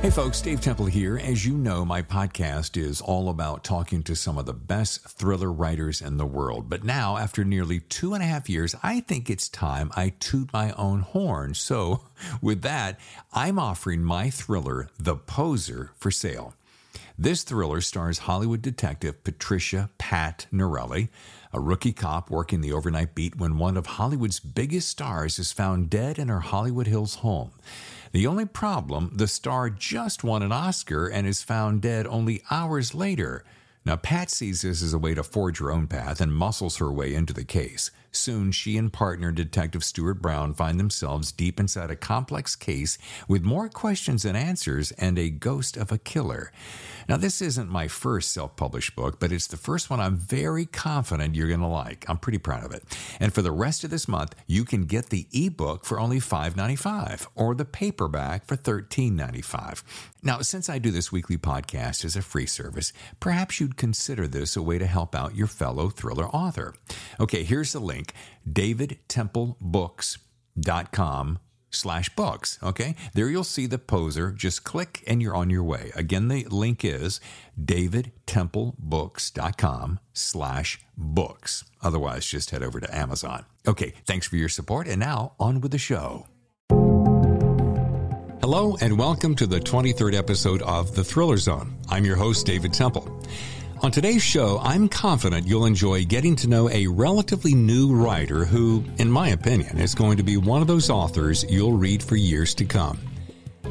Hey folks, Dave Temple here. As you know, my podcast is all about talking to some of the best thriller writers in the world. But now, after nearly 2.5 years, I think it's time I toot my own horn. So with that, I'm offering my thriller, The Poser, for sale. This thriller stars Hollywood detective Patricia Pat Norelli, a rookie cop working the overnight beat when one of Hollywood's biggest stars is found dead in her Hollywood Hills home. The only problem, the star just won an Oscar and is found dead only hours later. Now, Pat sees this as a way to forge her own path and muscles her way into the case. Soon, she and partner Detective Stuart Brown find themselves deep inside a complex case with more questions than answers and a ghost of a killer. Now, this isn't my first self-published book, but it's the first one I'm very confident you're going to like. I'm pretty proud of it. And for the rest of this month, you can get the ebook for only $5.95 or the paperback for $13.95. Now, since I do this weekly podcast as a free service, perhaps you'd consider this a way to help out your fellow thriller author. Okay, here's the link. davidtemplebooks.com/books. Okay, there you'll see The Poser. Just click and you're on your way. Again, the link is davidtemplebooks.com/books. Otherwise, just head over to Amazon. Okay, thanks for your support. And now on with the show. Hello and welcome to the 23rd episode of The Thriller Zone. I'm your host, David Temple. On today's show, I'm confident you'll enjoy getting to know a relatively new writer who, in my opinion, is going to be one of those authors you'll read for years to come.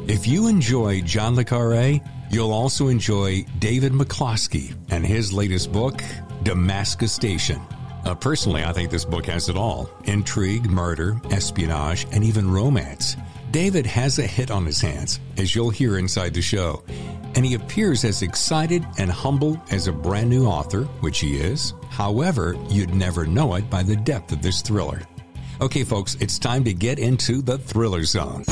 If you enjoy John Le Carre, you'll also enjoy David McCloskey and his latest book, Damascus Station. Personally, I think this book has it all: intrigue, murder, espionage, and even romance. David has a hit on his hands, as you'll hear inside the show, and he appears as excited and humble as a brand new author, which he is. However, you'd never know it by the depth of this thriller. Okay, folks, it's time to get into the Thriller Zone.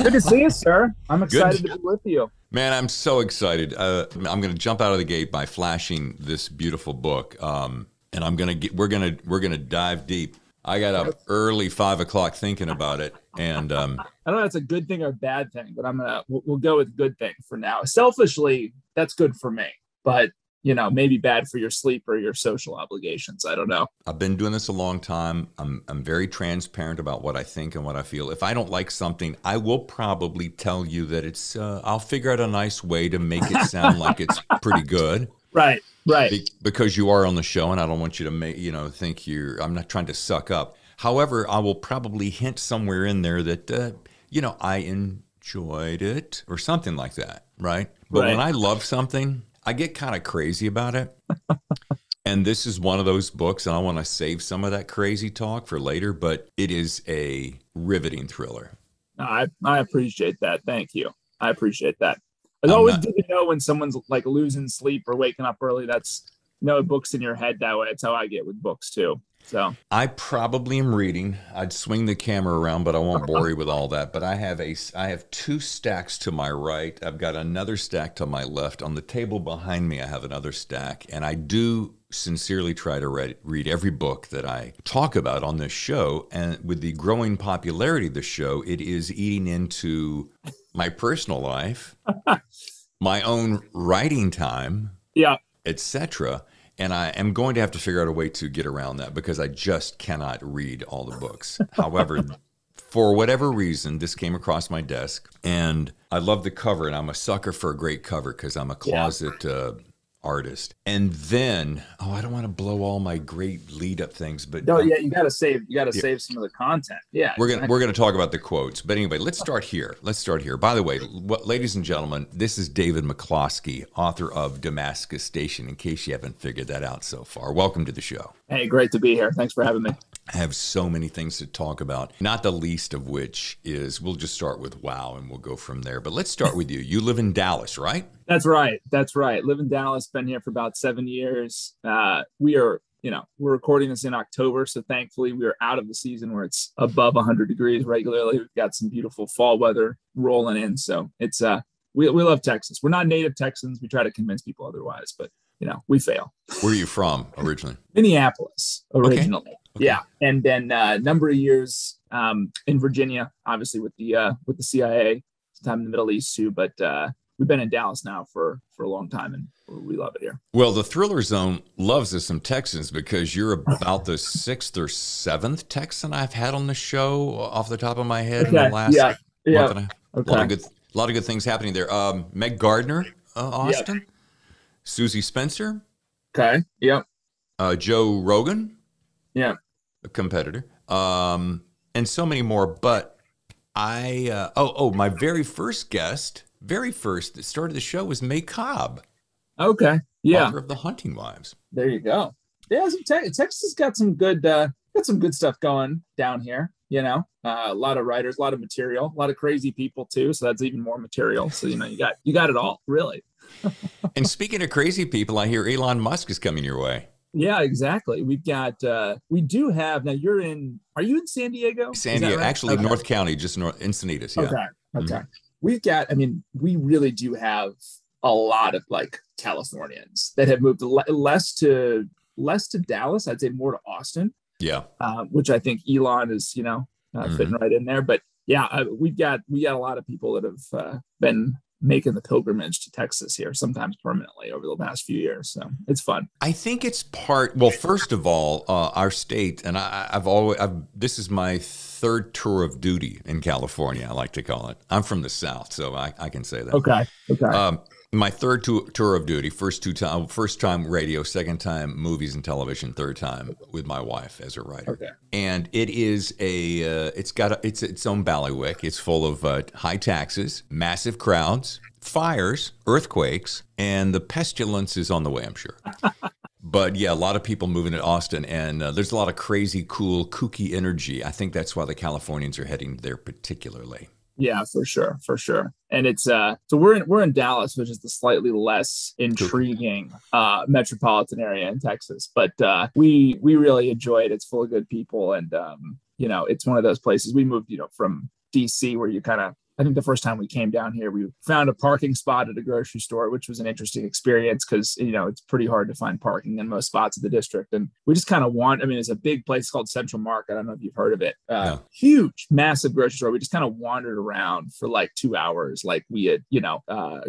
Good to see you, sir. I'm excited to be with you. Man, I'm so excited. I'm going to jump out of the gate by flashing this beautiful book, and we're gonna dive deep. I got up early, 5 o'clock, thinking about it, and I don't know if that's a good thing or a bad thing, but we'll go with good thing for now. Selfishly, that's good for me, but maybe bad for your sleep or your social obligations. I don't know. I've been doing this a long time. I'm very transparent about what I think and what I feel. If I don't like something, I will probably tell you that it's. I'll figure out a nice way to make it sound like it's pretty good. Right. Because you are on the show, and I don't want you to think I'm not trying to suck up. However, I will probably hint somewhere in there that, I enjoyed it or something like that, right? But when I love something, I get kind of crazy about it. And this is one of those books, and I want to save some of that crazy talk for later, but it is a riveting thriller. I appreciate that. Thank you. I appreciate that. It's always good to know when someone's like losing sleep or waking up early. That's books in your head that way. It's how I get with books too. So I probably am reading. I'd swing the camera around, but I won't bore you with all that. But I have two stacks to my right. I've got another stack to my left. On the table behind me, I have another stack, and I do sincerely try to read every book that I talk about on this show. And with the growing popularity of the show, it is eating into my personal life, my own writing time, etc. And I am going to have to figure out a way to get around that because I just cannot read all the books. However, for whatever reason, this came across my desk, and I love the cover, and I'm a sucker for a great cover because I'm a closet artist. And then, I don't want to blow all my great lead up things, but you got to save some of the content. Yeah, we're going to talk about the quotes. But anyway, let's start here. By the way, ladies and gentlemen, this is David McCloskey, author of Damascus Station, in case you haven't figured that out so far. Welcome to the show. Hey, great to be here. Thanks for having me. I have so many things to talk about, not the least of which is we'll just start with WoW and we'll go from there. But let's start with you. You live in Dallas, right? That's right. Live in Dallas, been here for about 7 years. We're recording this in October, so thankfully we are out of the season where it's above 100 degrees regularly. We've got some beautiful fall weather rolling in, so it's we love Texas. We're not native Texans. We try to convince people otherwise, but we fail. Where are you from originally? Minneapolis originally. Okay. Yeah. And then a number of years in Virginia, obviously with the CIA, time in the Middle East too. But we've been in Dallas now for a long time, and we love it here. Well, the Thriller Zone loves us some Texans because you're about the 6th or 7th Texan I've had on the show off the top of my head in the last month and a half. Okay. A lot of good things happening there. Meg Gardner, Austin, Susie Spencer. Okay. Yep. Joe Rogan. Yeah. A competitor. And so many more. But my very first guest, that started the show was May Cobb. Okay. Yeah. Author of The Hunting Wives. There you go. Yeah. Texas got some good stuff going down here. You know, a lot of writers, a lot of material, a lot of crazy people too. So that's even more material. So, you know, you got it all, really. And speaking of crazy people, I hear Elon Musk is coming your way. Yeah, exactly. We've got, we do have, now are you in San Diego? San Diego, right? Actually, okay. North County, just north, Encinitas. Yeah. Okay. Mm-hmm. We've got, we really do have a lot of like Californians that have moved less to Dallas. I'd say more to Austin. Yeah. Which I think Elon is, fitting right in there. But yeah, we got a lot of people that have been making the pilgrimage to Texas here, sometimes permanently over the past few years. So it's fun. I think it's first of all, our state, and this is my third tour of duty in California, I like to call it. I'm from the South, so I can say that. Okay. My third tour of duty, first time radio, second time movies and television, third time with my wife as a writer. Okay. And it is it's its own bailiwick. It's full of high taxes, massive crowds, fires, earthquakes, and the pestilence is on the way, I'm sure. But yeah, a lot of people moving to Austin, and there's a lot of crazy, cool, kooky energy. I think that's why the Californians are heading there particularly. Yeah, for sure. And it's so we're in Dallas, which is the slightly less intriguing metropolitan area in Texas. But we really enjoy it. It's full of good people, and it's one of those places. We moved, from DC, where you kind of, I think the first time we came down here, we found a parking spot at a grocery store, which was an interesting experience because, it's pretty hard to find parking in most spots of the district. And we just kind of it's a big place called Central Market. I don't know if you've heard of it. Huge, massive grocery store. We just kind of wandered around for like 2 hours. Like we had,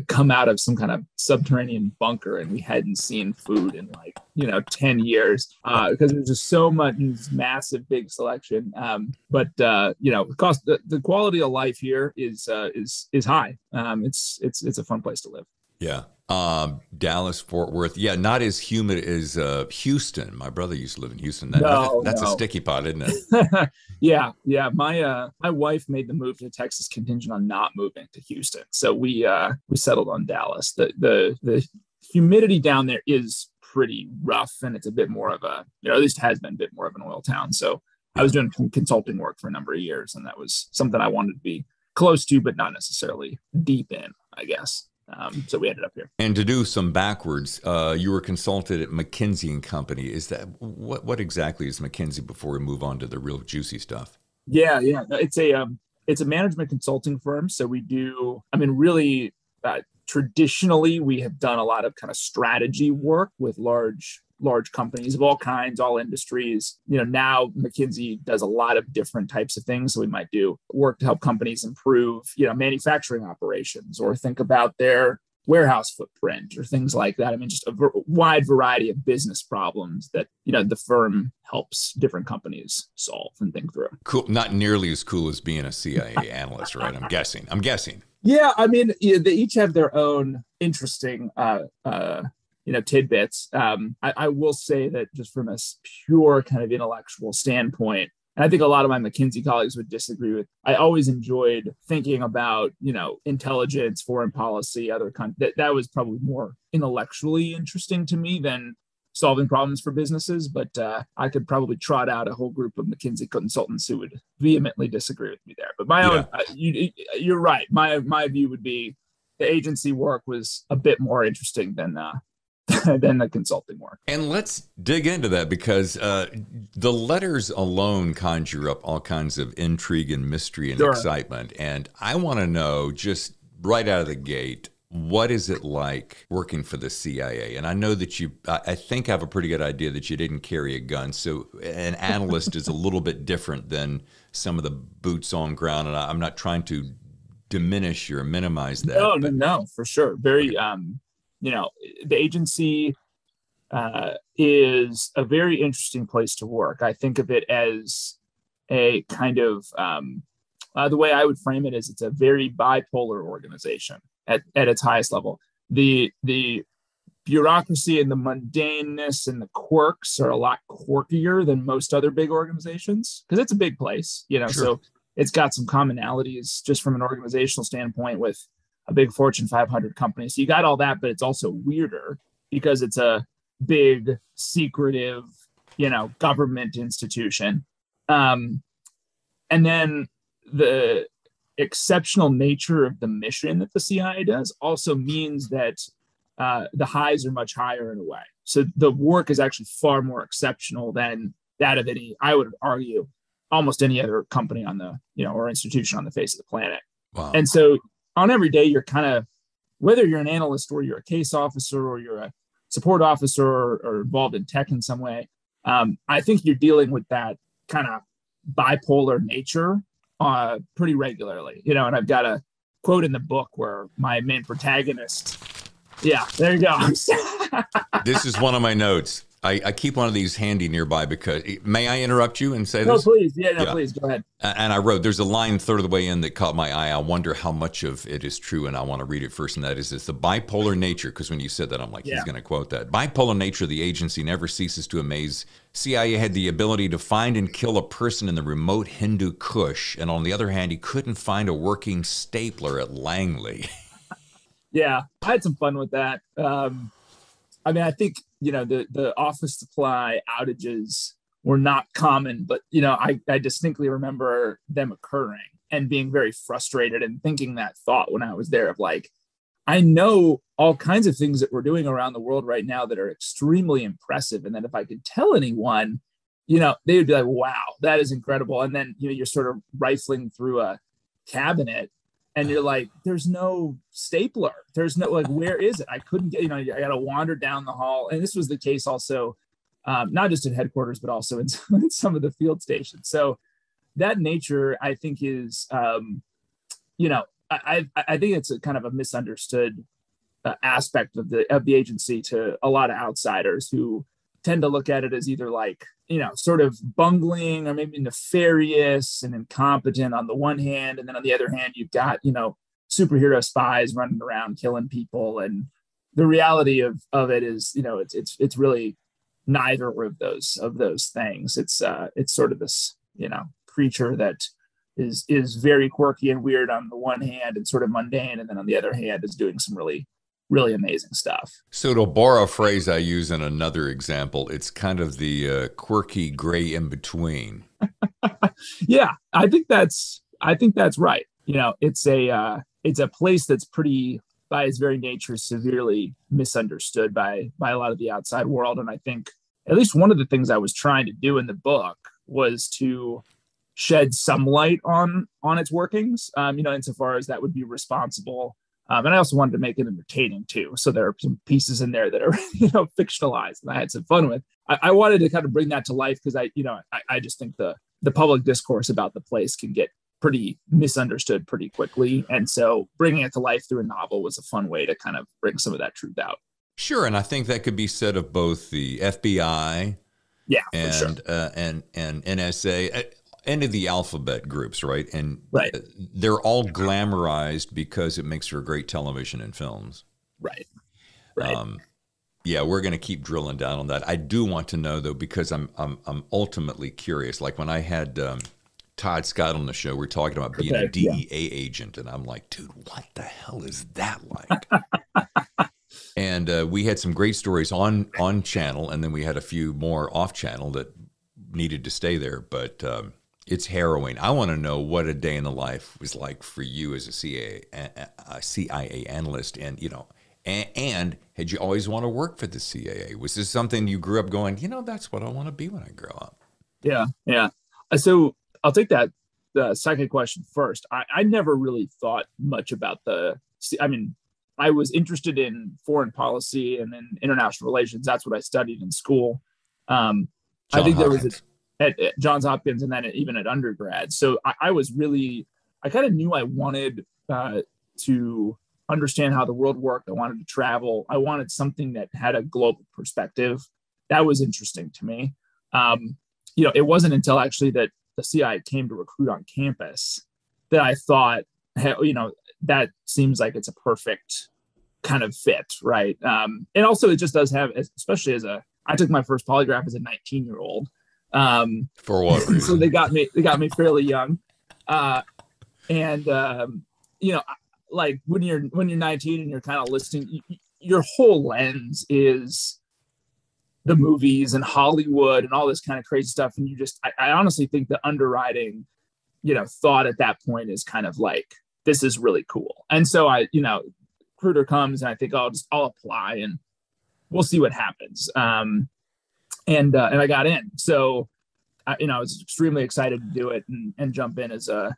come out of some kind of subterranean bunker and we hadn't seen food in 10 years because there's just so much massive, big selection. But the quality of life here is high. It's a fun place to live. Yeah. Dallas, Fort Worth. Yeah. Not as humid as Houston. My brother used to live in Houston. That's a sticky pot, isn't it? Yeah. My wife made the move to Texas contingent on not moving to Houston. So we settled on Dallas. The humidity down there is pretty rough, and it's a bit more of at least has been a bit more of an oil town. So I was doing consulting work for a number of years, and that was something I wanted to be close to, but not necessarily deep in, I guess. So we ended up here. And to do some backwards, you were consulted at McKinsey & Company. Is that what exactly is McKinsey before we move on to the real juicy stuff? Yeah. It's a management consulting firm. So we do, really traditionally we have done a lot of kind of strategy work with large companies of all kinds, all industries. Now McKinsey does a lot of different types of things. So we might do work to help companies improve, manufacturing operations, or think about their warehouse footprint or things like that. Just a wide variety of business problems that, the firm helps different companies solve and think through. Cool. Not nearly as cool as being a CIA analyst, right? I'm guessing. Yeah. They each have their own interesting, tidbits. I will say that just from a pure kind of intellectual standpoint, and I think a lot of my McKinsey colleagues would disagree with, I always enjoyed thinking about, intelligence, foreign policy, other that was probably more intellectually interesting to me than solving problems for businesses. But I could probably trot out a whole group of McKinsey consultants who would vehemently disagree with me there. But my own, you're right. My view would be the agency work was a bit more interesting than the consulting work. And let's dig into that because the letters alone conjure up all kinds of intrigue and mystery and excitement. And I want to know, just right out of the gate, What is it like working for the CIA? And I know that I think I have a pretty good idea that you didn't carry a gun. So an analyst is a little bit different than some of the boots on ground. And I'm not trying to diminish or minimize that. No, for sure. Very, the agency is a very interesting place to work. I think of it as a kind of, the way I would frame it is it's a very bipolar organization at its highest level. The bureaucracy and the mundaneness and the quirks are a lot quirkier than most other big organizations because it's a big place, Sure. So it's got some commonalities just from an organizational standpoint with a big Fortune 500 company. So you got all that, but it's also weirder because it's a big, secretive, government institution. And then the exceptional nature of the mission that the CIA does also means that the highs are much higher in a way. So the work is actually far more exceptional than that of I would argue, almost any other company on the, or institution on the face of the planet. Wow. And so on every day, you're kind of, whether you're an analyst or you're a case officer or you're a support officer or involved in tech in some way, I think you're dealing with that kind of bipolar nature pretty regularly, and I've got a quote in the book where my main protagonist, there you go. This is one of my notes. I keep one of these handy nearby because, may I interrupt you and say no, this? Please. Please go ahead. And I wrote, there's a line third of the way in that caught my eye. I wonder how much of it is true, and I want to read it first. And that is, it's the bipolar nature, because when you said that, I'm like, he's going to quote that. Bipolar nature of the agency never ceases to amaze. CIA had the ability to find and kill a person in the remote Hindu Kush, and on the other hand, he couldn't find a working stapler at Langley. Yeah, I had some fun with that. I think, the office supply outages were not common, but, I distinctly remember them occurring and being very frustrated and thinking that thought when I was there of like, I know all kinds of things that we're doing around the world right now that are extremely impressive. And that if I could tell anyone, they would be like, wow, that is incredible. And then, you're sort of rifling through a cabinet and you're like, there's no stapler. There's no, like, where is it? I couldn't get, I got to wander down the hall. And this was the case also, not just in headquarters, but also in some of the field stations. So that nature, I think is, I think it's a kind of a misunderstood aspect of the agency to a lot of outsiders who tend to look at it as either like, sort of bungling or maybe nefarious and incompetent on the one hand. And then on the other hand, you've got, superhero spies running around killing people. And the reality of it is, it's really neither of those things. It's sort of this, creature that is very quirky and weird on the one hand and sort of mundane. And then on the other hand is doing some really, really amazing stuff. So to borrow a phrase I use in another example, it's kind of the quirky gray in between. Yeah, I think that's right. It's a place that's pretty, by its very nature, severely misunderstood by a lot of the outside world. And I think at least one of the things I was trying to do in the book was to shed some light on its workings, insofar as that would be responsible. And I also wanted to make it entertaining too. So there are some pieces in there that are, fictionalized and I had some fun with. I wanted to kind of bring that to life because I just think the public discourse about the place can get pretty misunderstood pretty quickly. And so bringing it to life through a novel was a fun way to kind of bring some of that truth out. Sure. And I think that could be said of both the FBI and, sure. and NSA. Any of the alphabet groups, right? And right. They're all glamorized because it makes for great television and films. Right. Yeah, we're going to keep drilling down on that. I do want to know though, because I'm ultimately curious. Like when I had Todd Scott on the show, we're talking about being a DEA agent, and I'm like, dude, what the hell is that like? And we had some great stories on channel, and then we had a few more off channel that needed to stay there, but. It's harrowing. I want to know what a day in the life was like for you as a CIA analyst, and and had you always want to work for the CIA? Was this something you grew up going, that's what I want to be when I grow up? Yeah. So I'll take the second question first. I never really thought much about I was interested in foreign policy and then international relations. That's what I studied in school. I think there was at Johns Hopkins and then even at undergrad. So I was really, I kind of knew I wanted to understand how the world worked. I wanted to travel. I wanted something that had a global perspective. That was interesting to me. It wasn't until actually that the CIA came to recruit on campus that I thought, hey, that seems like it's a perfect kind of fit, right? And also it just does have, especially I took my first polygraph as a 19-year-old. For what reason? So they got me fairly young. Like when you're 19 and you're kind of listening, your whole lens is the movies and Hollywood and all this kind of crazy stuff. And I honestly think the underwriting, thought at that point is kind of like, this is really cool. And so recruiter comes and I think I'll apply and we'll see what happens. And I got in. So, I was extremely excited to do it and jump in as a,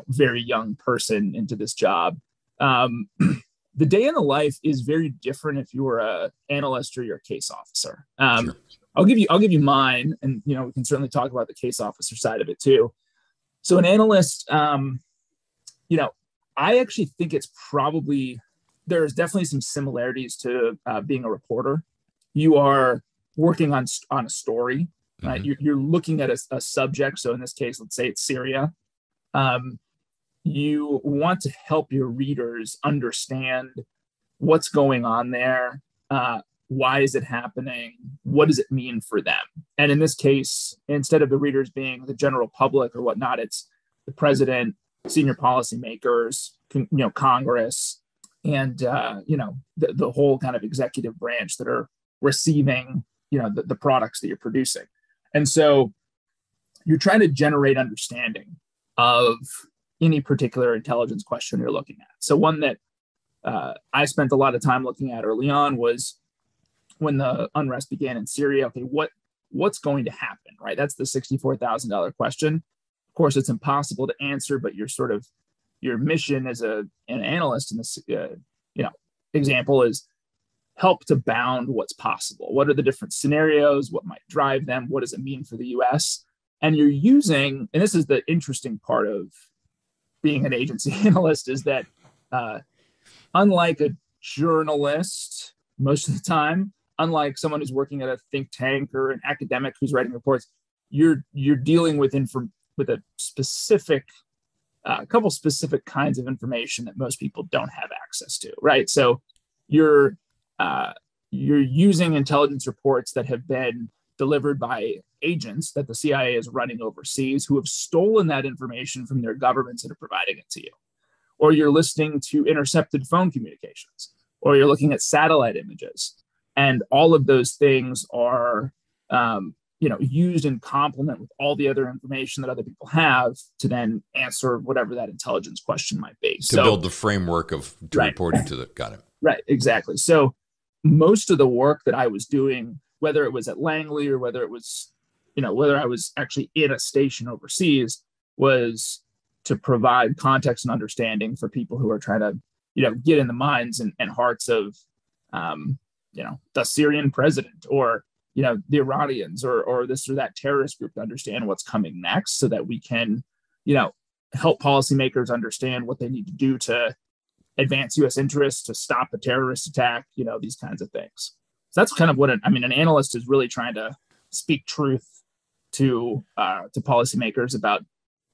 very young person into this job. The day in the life is very different if you're a analyst or you're a case officer. Sure. I'll give you mine, and we can certainly talk about the case officer side of it too. So an analyst, I actually think it's probably, there's definitely some similarities to being a reporter. You are working on a story, right? Mm-hmm. You're looking at a subject. So in this case, let's say it's Syria. You want to help your readers understand what's going on there. Why is it happening? What does it mean for them? And in this case, instead of the readers being the general public or whatnot, it's the president, senior policymakers, Congress, and the whole kind of executive branch that are receiving the products that you're producing. And so you're trying to generate understanding of any particular intelligence question you're looking at. So one that I spent a lot of time looking at early on was when the unrest began in Syria. Okay, what's going to happen, right? That's the $64,000 question. Of course, it's impossible to answer, but your mission as an analyst in this example is help to bound what's possible. What are the different scenarios? What might drive them? What does it mean for the U.S.? And you're using, and this is the interesting part of being an agency analyst, is that unlike a journalist, most of the time, unlike someone who's working at a think tank or an academic who's writing reports, you're dealing with a specific, couple specific kinds of information that most people don't have access to, right? So you're using intelligence reports that have been delivered by agents that the CIA is running overseas who have stolen that information from their governments and are providing it to you. Or you're listening to intercepted phone communications, or you're looking at satellite images. And all of those things are, used in complement with all the other information that other people have to then answer whatever that intelligence question might be. To build the framework reporting to the, got it. Right, exactly. So most of the work that I was doing, whether it was at Langley or whether it was, whether I was actually in a station overseas, was to provide context and understanding for people who are trying to, get in the minds and hearts of, the Syrian president or, the Iranians or this or that terrorist group to understand what's coming next so that we can, help policymakers understand what they need to do to advance U.S. interests, to stop a terrorist attack, these kinds of things. So that's kind of what an analyst is really trying to speak truth to policymakers about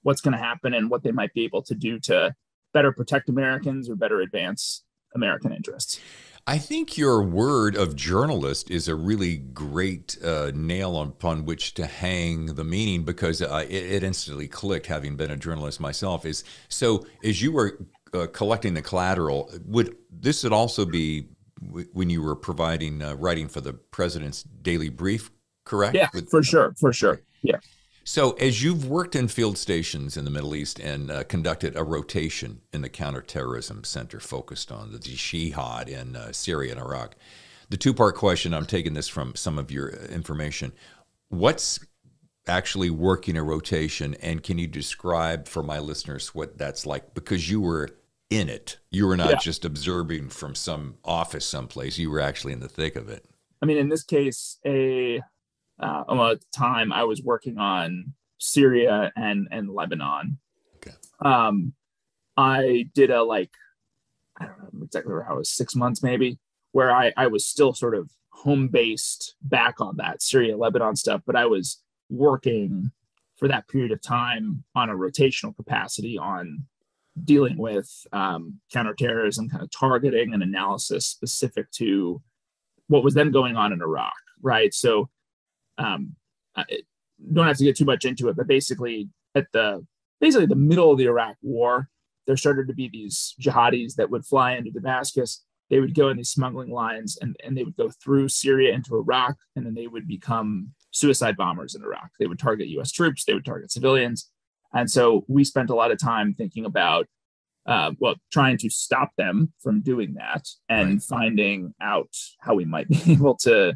what's going to happen and what they might be able to do to better protect Americans or better advance American interests. I think your word of journalist is a really great nail upon which to hang the meaning, because it instantly clicked, having been a journalist myself. Is so as you were collecting the collateral, would also be when you were providing writing for the president's daily brief, correct? Yeah, for sure. Yeah. So as you've worked in field stations in the Middle East and conducted a rotation in the counterterrorism center focused on the jihad in Syria and Iraq, the two-part question, I'm taking this from some of your information, what's actually working a rotation, and can you describe for my listeners what that's like? Because you were in it. You were not Yeah. just observing from some office someplace. You were actually in the thick of it. I mean, in this case, well, at the time I was working on Syria and Lebanon. Okay. I did I don't know exactly how it was, 6 months maybe, where I was still sort of home based back on that Syria, Lebanon stuff, but I was working for that period of time on a rotational capacity on dealing with counterterrorism, kind of targeting and analysis specific to what was then going on in Iraq, right? So I don't have to get too much into it, but basically the middle of the Iraq war, there started to be these jihadis that would fly into Damascus. They would go in these smuggling lines and they would go through Syria into Iraq, and then they would become suicide bombers in Iraq. They would target US troops, they would target civilians. And so we spent a lot of time thinking about, trying to stop them from doing that and finding out how we might be able to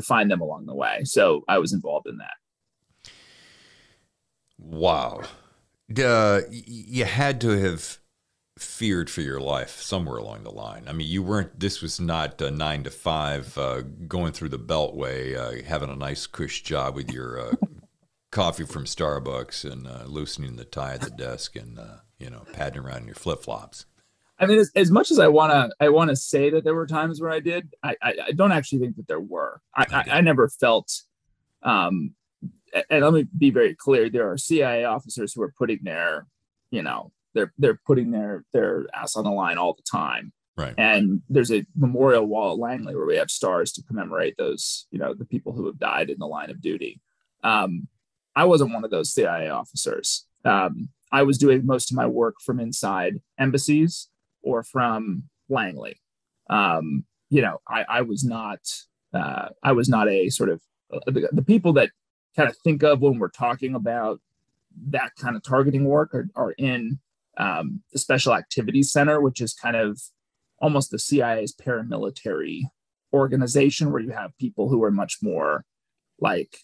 find them along the way. So I was involved in that. Wow. You had to have feared for your life somewhere along the line. I mean, this was not a 9 to 5 going through the Beltway, having a nice cush job with your coffee from Starbucks and loosening the tie at the desk and, padding around in your flip-flops. I mean, as much as I want to say that there were times where I did, I don't actually think that there were. I never felt, and let me be very clear, there are CIA officers who are putting they're putting their ass on the line all the time. Right. And there's a memorial wall at Langley where we have stars to commemorate those, the people who have died in the line of duty. I wasn't one of those CIA officers. I was doing most of my work from inside embassies or from Langley. I was not a sort of the people that kind of think of when we're talking about that kind of targeting work are in the Special Activities Center, which is kind of almost the CIA's paramilitary organization, where you have people who are much more like,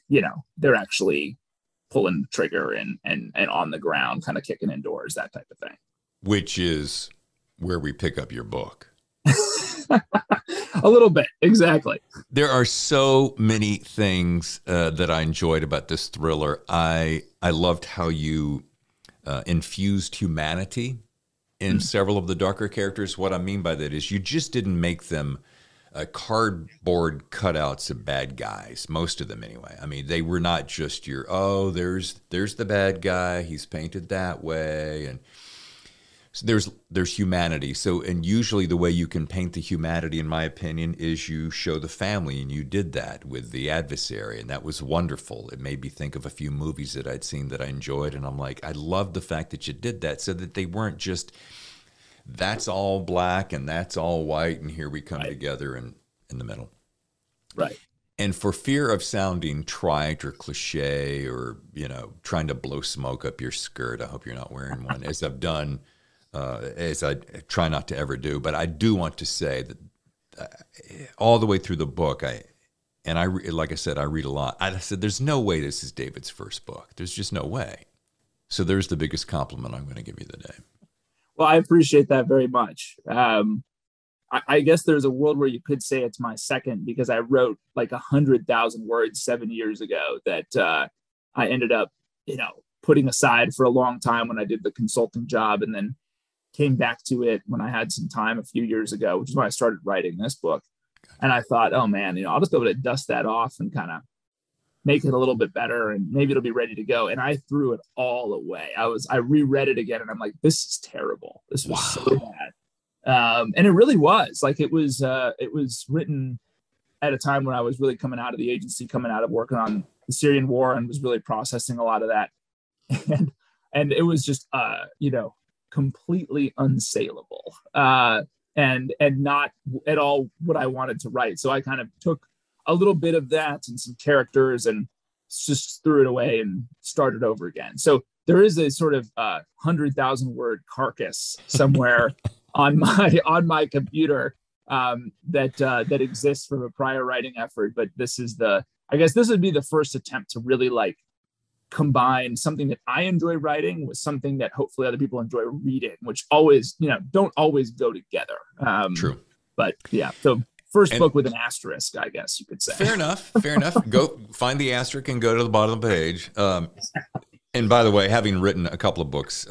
they're actually pulling the trigger and on the ground, kind of kicking indoors, that type of thing. Which is where we pick up your book. A little bit, exactly. There are so many things that I enjoyed about this thriller. I loved how you infused humanity in several of the darker characters. What I mean by that is you just didn't make them cardboard cutouts of bad guys, most of them anyway. I mean, they were not just there's the bad guy, he's painted that way, and so there's humanity. So, and usually the way you can paint the humanity, in my opinion, is you show the family, and you did that with The Adversary, and that was wonderful. It made me think of a few movies that I'd seen that I enjoyed, and I'm like, I love the fact that you did that, so that they weren't just, that's all black and that's all white, and here we come together in the middle. Right. And for fear of sounding trite or cliche or, trying to blow smoke up your skirt, I hope you're not wearing one, as I've done, as I try not to ever do. But I do want to say that all the way through the book, like I said, I read a lot. I said, there's no way this is David's first book. There's just no way. So there's the biggest compliment I'm going to give you today. Well, I appreciate that very much. I guess there's a world where you could say it's my second, because I wrote like 100,000 words 7 years ago that I ended up, putting aside for a long time when I did the consulting job, and then came back to it when I had some time a few years ago, which is when I started writing this book. And I thought, oh man, I'll just be able to dust that off and kind of make it a little bit better, and maybe it'll be ready to go. And I threw it all away. I reread it again, and I'm like, this is terrible. This was so bad. And it really was. Like, it was written at a time when I was really coming out of the agency, coming out of working on the Syrian war, and was really processing a lot of that. And it was just, completely unsaleable, and not at all what I wanted to write. So I kind of took a little bit of that and some characters and just threw it away and started over again. So there is a sort of 100,000 word carcass somewhere on my computer that exists from a prior writing effort. But I guess this would be the first attempt to really like combine something that I enjoy writing with something that hopefully other people enjoy reading, which always, don't always go together. True. But yeah, so first book with an asterisk, I guess you could say. Fair enough. Go find the asterisk and go to the bottom of the page. And by the way, having written a couple of books,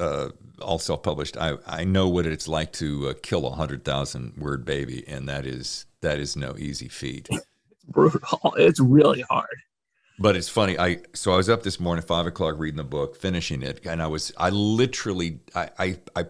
all self-published, I know what it's like to kill 100,000 word baby, and that is no easy feat. It's brutal. It's really hard. But it's funny. I was up this morning at 5 o'clock reading the book, finishing it, and I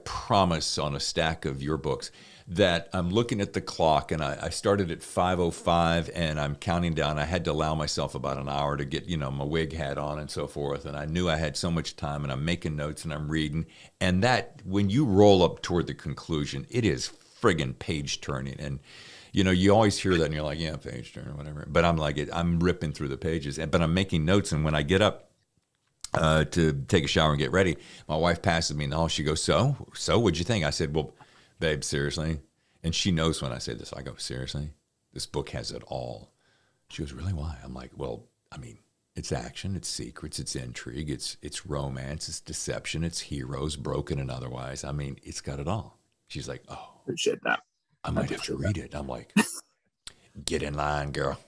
promise on a stack of your books that I'm looking at the clock, and I started at 5:05, and I'm counting down. I had to allow myself about an hour to get, my wig hat on and so forth, and I knew I had so much time, and I'm making notes, and I'm reading, and that, when you roll up toward the conclusion, it is friggin' page turning, and you always hear that, and you're like, yeah, page turn or whatever, but I'm like, I'm ripping through the pages, but I'm making notes, and when I get up to take a shower and get ready, my wife passes me in the hall. She goes, so what'd you think? I said, well, babe, seriously? And she knows when I say this. I go, seriously? This book has it all. She goes, really? Why? I'm like, well, I mean, it's action, it's secrets, it's intrigue, it's romance, it's deception, it's heroes, broken and otherwise. I mean, it's got it all. She's like, oh. Appreciate that. I might have to read it. I'm like, get in line, girl.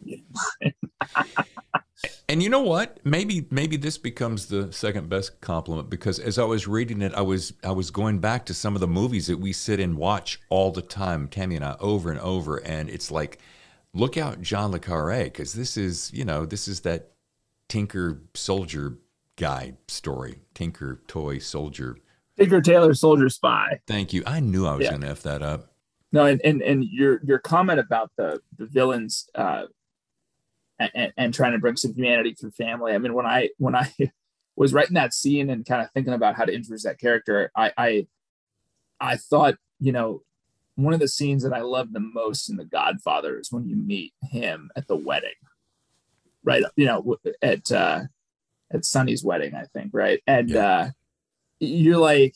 And you know what? Maybe this becomes the second best compliment, because as I was reading it, I was going back to some of the movies that we sit and watch all the time, Tammy and I, over and over, and it's like, look out, John Le Carre, because this is that Tinker Soldier guy story, Tinker Toy Soldier, Tinker Tailor Soldier Spy. Thank you. I knew I was going to F that up. No, and your comment about the villains. And trying to bring some humanity through family. I mean, when I was writing that scene and kind of thinking about how to introduce that character, I thought, one of the scenes that I love the most in The Godfather is when you meet him at the wedding, right? At Sonny's wedding, I think, right? And you're like,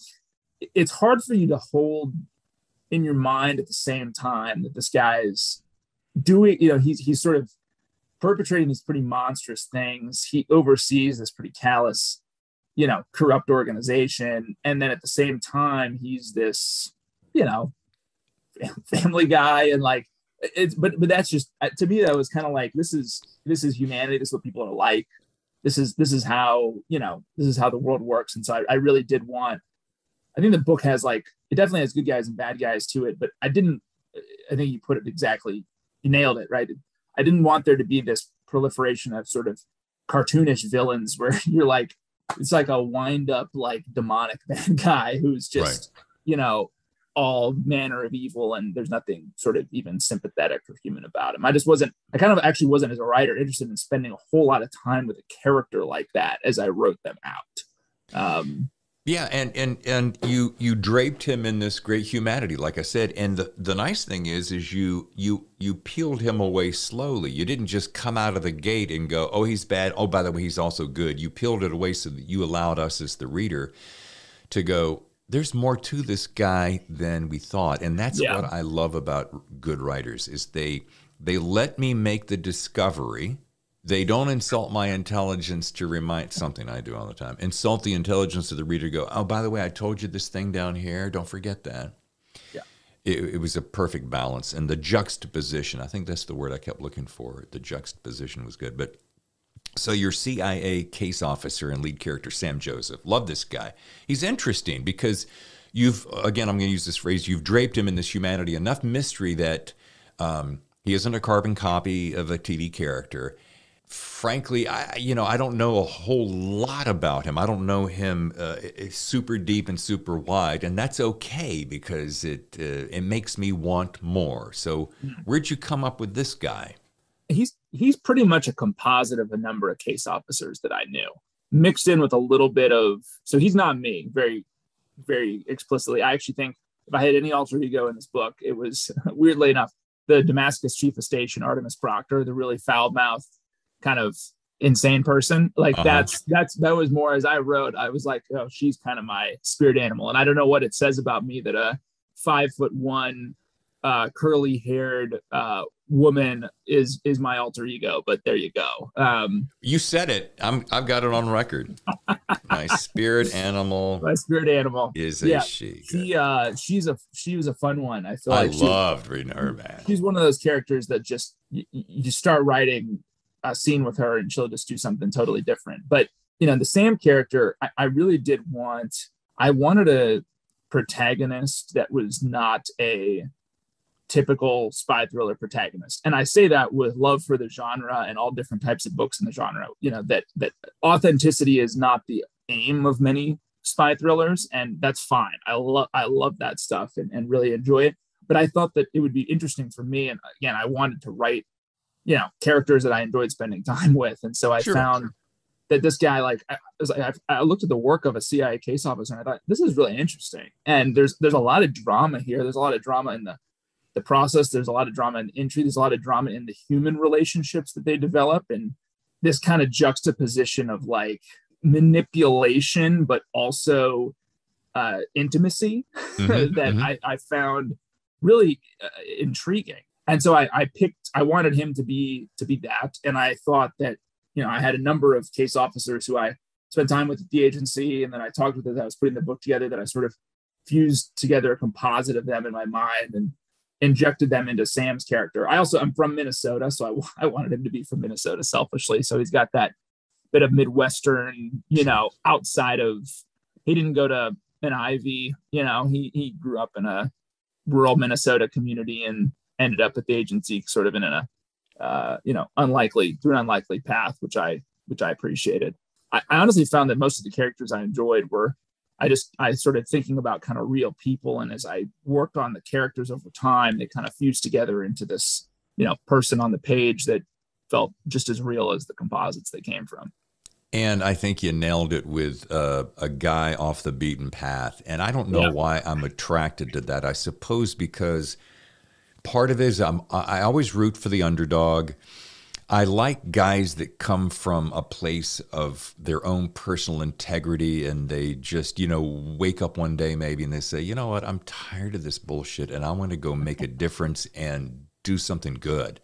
it's hard for you to hold in your mind at the same time that this guy is doing, he's sort of perpetrating these pretty monstrous things. He oversees this pretty callous, corrupt organization. And then at the same time, he's this, family guy. And like, but that's just, to me, that was kind of like, this is humanity. This is what people are like. This is how, this is how the world works. And so I really did want, I think the book has it definitely has good guys and bad guys to it, but I think you put it exactly, you nailed it, right? I didn't want there to be this proliferation of sort of cartoonish villains where you're like, it's like a wind up, demonic bad guy who's just, all manner of evil. And there's nothing sort of even sympathetic or human about him. I kind of actually wasn't, as a writer, interested in spending a whole lot of time with a character like that as I wrote them out. Yeah, and you draped him in this great humanity, like I said. And the nice thing is you peeled him away slowly. You didn't just come out of the gate and go, oh, he's bad. Oh, by the way, he's also good. You peeled it away so that you allowed us as the reader to go, there's more to this guy than we thought. And that's what I love about good writers is they let me make the discovery. They don't insult my intelligence to remind something I do all the time. Insult the intelligence of the reader. Go, oh, by the way, I told you this thing down here. Don't forget that. Yeah, it was a perfect balance, and the juxtaposition. I think that's the word I kept looking for. The juxtaposition was good. But so your CIA case officer and lead character Sam Joseph. Love this guy. He's interesting because I'm going to use this phrase. You've draped him in this humanity, enough mystery that he isn't a carbon copy of a TV character. Frankly, I don't know a whole lot about him. I don't know him super deep and super wide, and that's okay because it makes me want more. So, where'd you come up with this guy? He's pretty much a composite of a number of case officers that I knew, mixed in with a little bit of. So he's not me, very, very explicitly. I actually think if I had any alter ego in this book, it was weirdly enough the Damascus chief of station, Artemis Proctor, the really foul-mouthed, kind of insane person. That was more, as I wrote, I was like, oh, she's kind of my spirit animal. And I don't know what it says about me that a 5'1", curly haired woman is my alter ego, but there you go. You said it. I've got it on record. My spirit animal. My spirit animal is a she. She was a fun one. I feel like I loved reading her, man. She's one of those characters that just you start writing a scene with her and she'll just do something totally different. But the Sam character, I really did I wanted a protagonist that was not a typical spy thriller protagonist. And I say that with love for the genre and all different types of books in the genre, that authenticity is not the aim of many spy thrillers, and that's fine. I love that stuff and really enjoy it. But I thought that it would be interesting for me. And again, I wanted to write, characters that I enjoyed spending time with. And so I found that this guy, I looked at the work of a CIA case officer and I thought, this is really interesting. And there's a lot of drama here. There's a lot of drama in the process. There's a lot of drama in intrigue. There's a lot of drama in the human relationships that they develop. And this kind of juxtaposition of manipulation, but also intimacy that I found really intriguing. And so I wanted him to be that. And I thought that, I had a number of case officers who I spent time with at the agency. And then I talked with them as I was putting the book together, that I sort of fused together a composite of them in my mind and injected them into Sam's character. I'm from Minnesota, so I wanted him to be from Minnesota selfishly. So he's got that bit of Midwestern, outside of, he didn't go to an Ivy, he grew up in a rural Minnesota community and ended up at the agency sort of in an unlikely path, which I appreciated. I honestly found that most of the characters I enjoyed were, I started thinking about kind of real people. And as I worked on the characters over time, they kind of fused together into this, person on the page that felt just as real as the composites they came from. And I think you nailed it with a guy off the beaten path. And I don't know why I'm attracted to that. I suppose because part of it is I always root for the underdog. I like guys that come from a place of their own personal integrity, and they just, wake up one day maybe and they say, you know what, I'm tired of this bullshit and I want to go make a difference and do something good.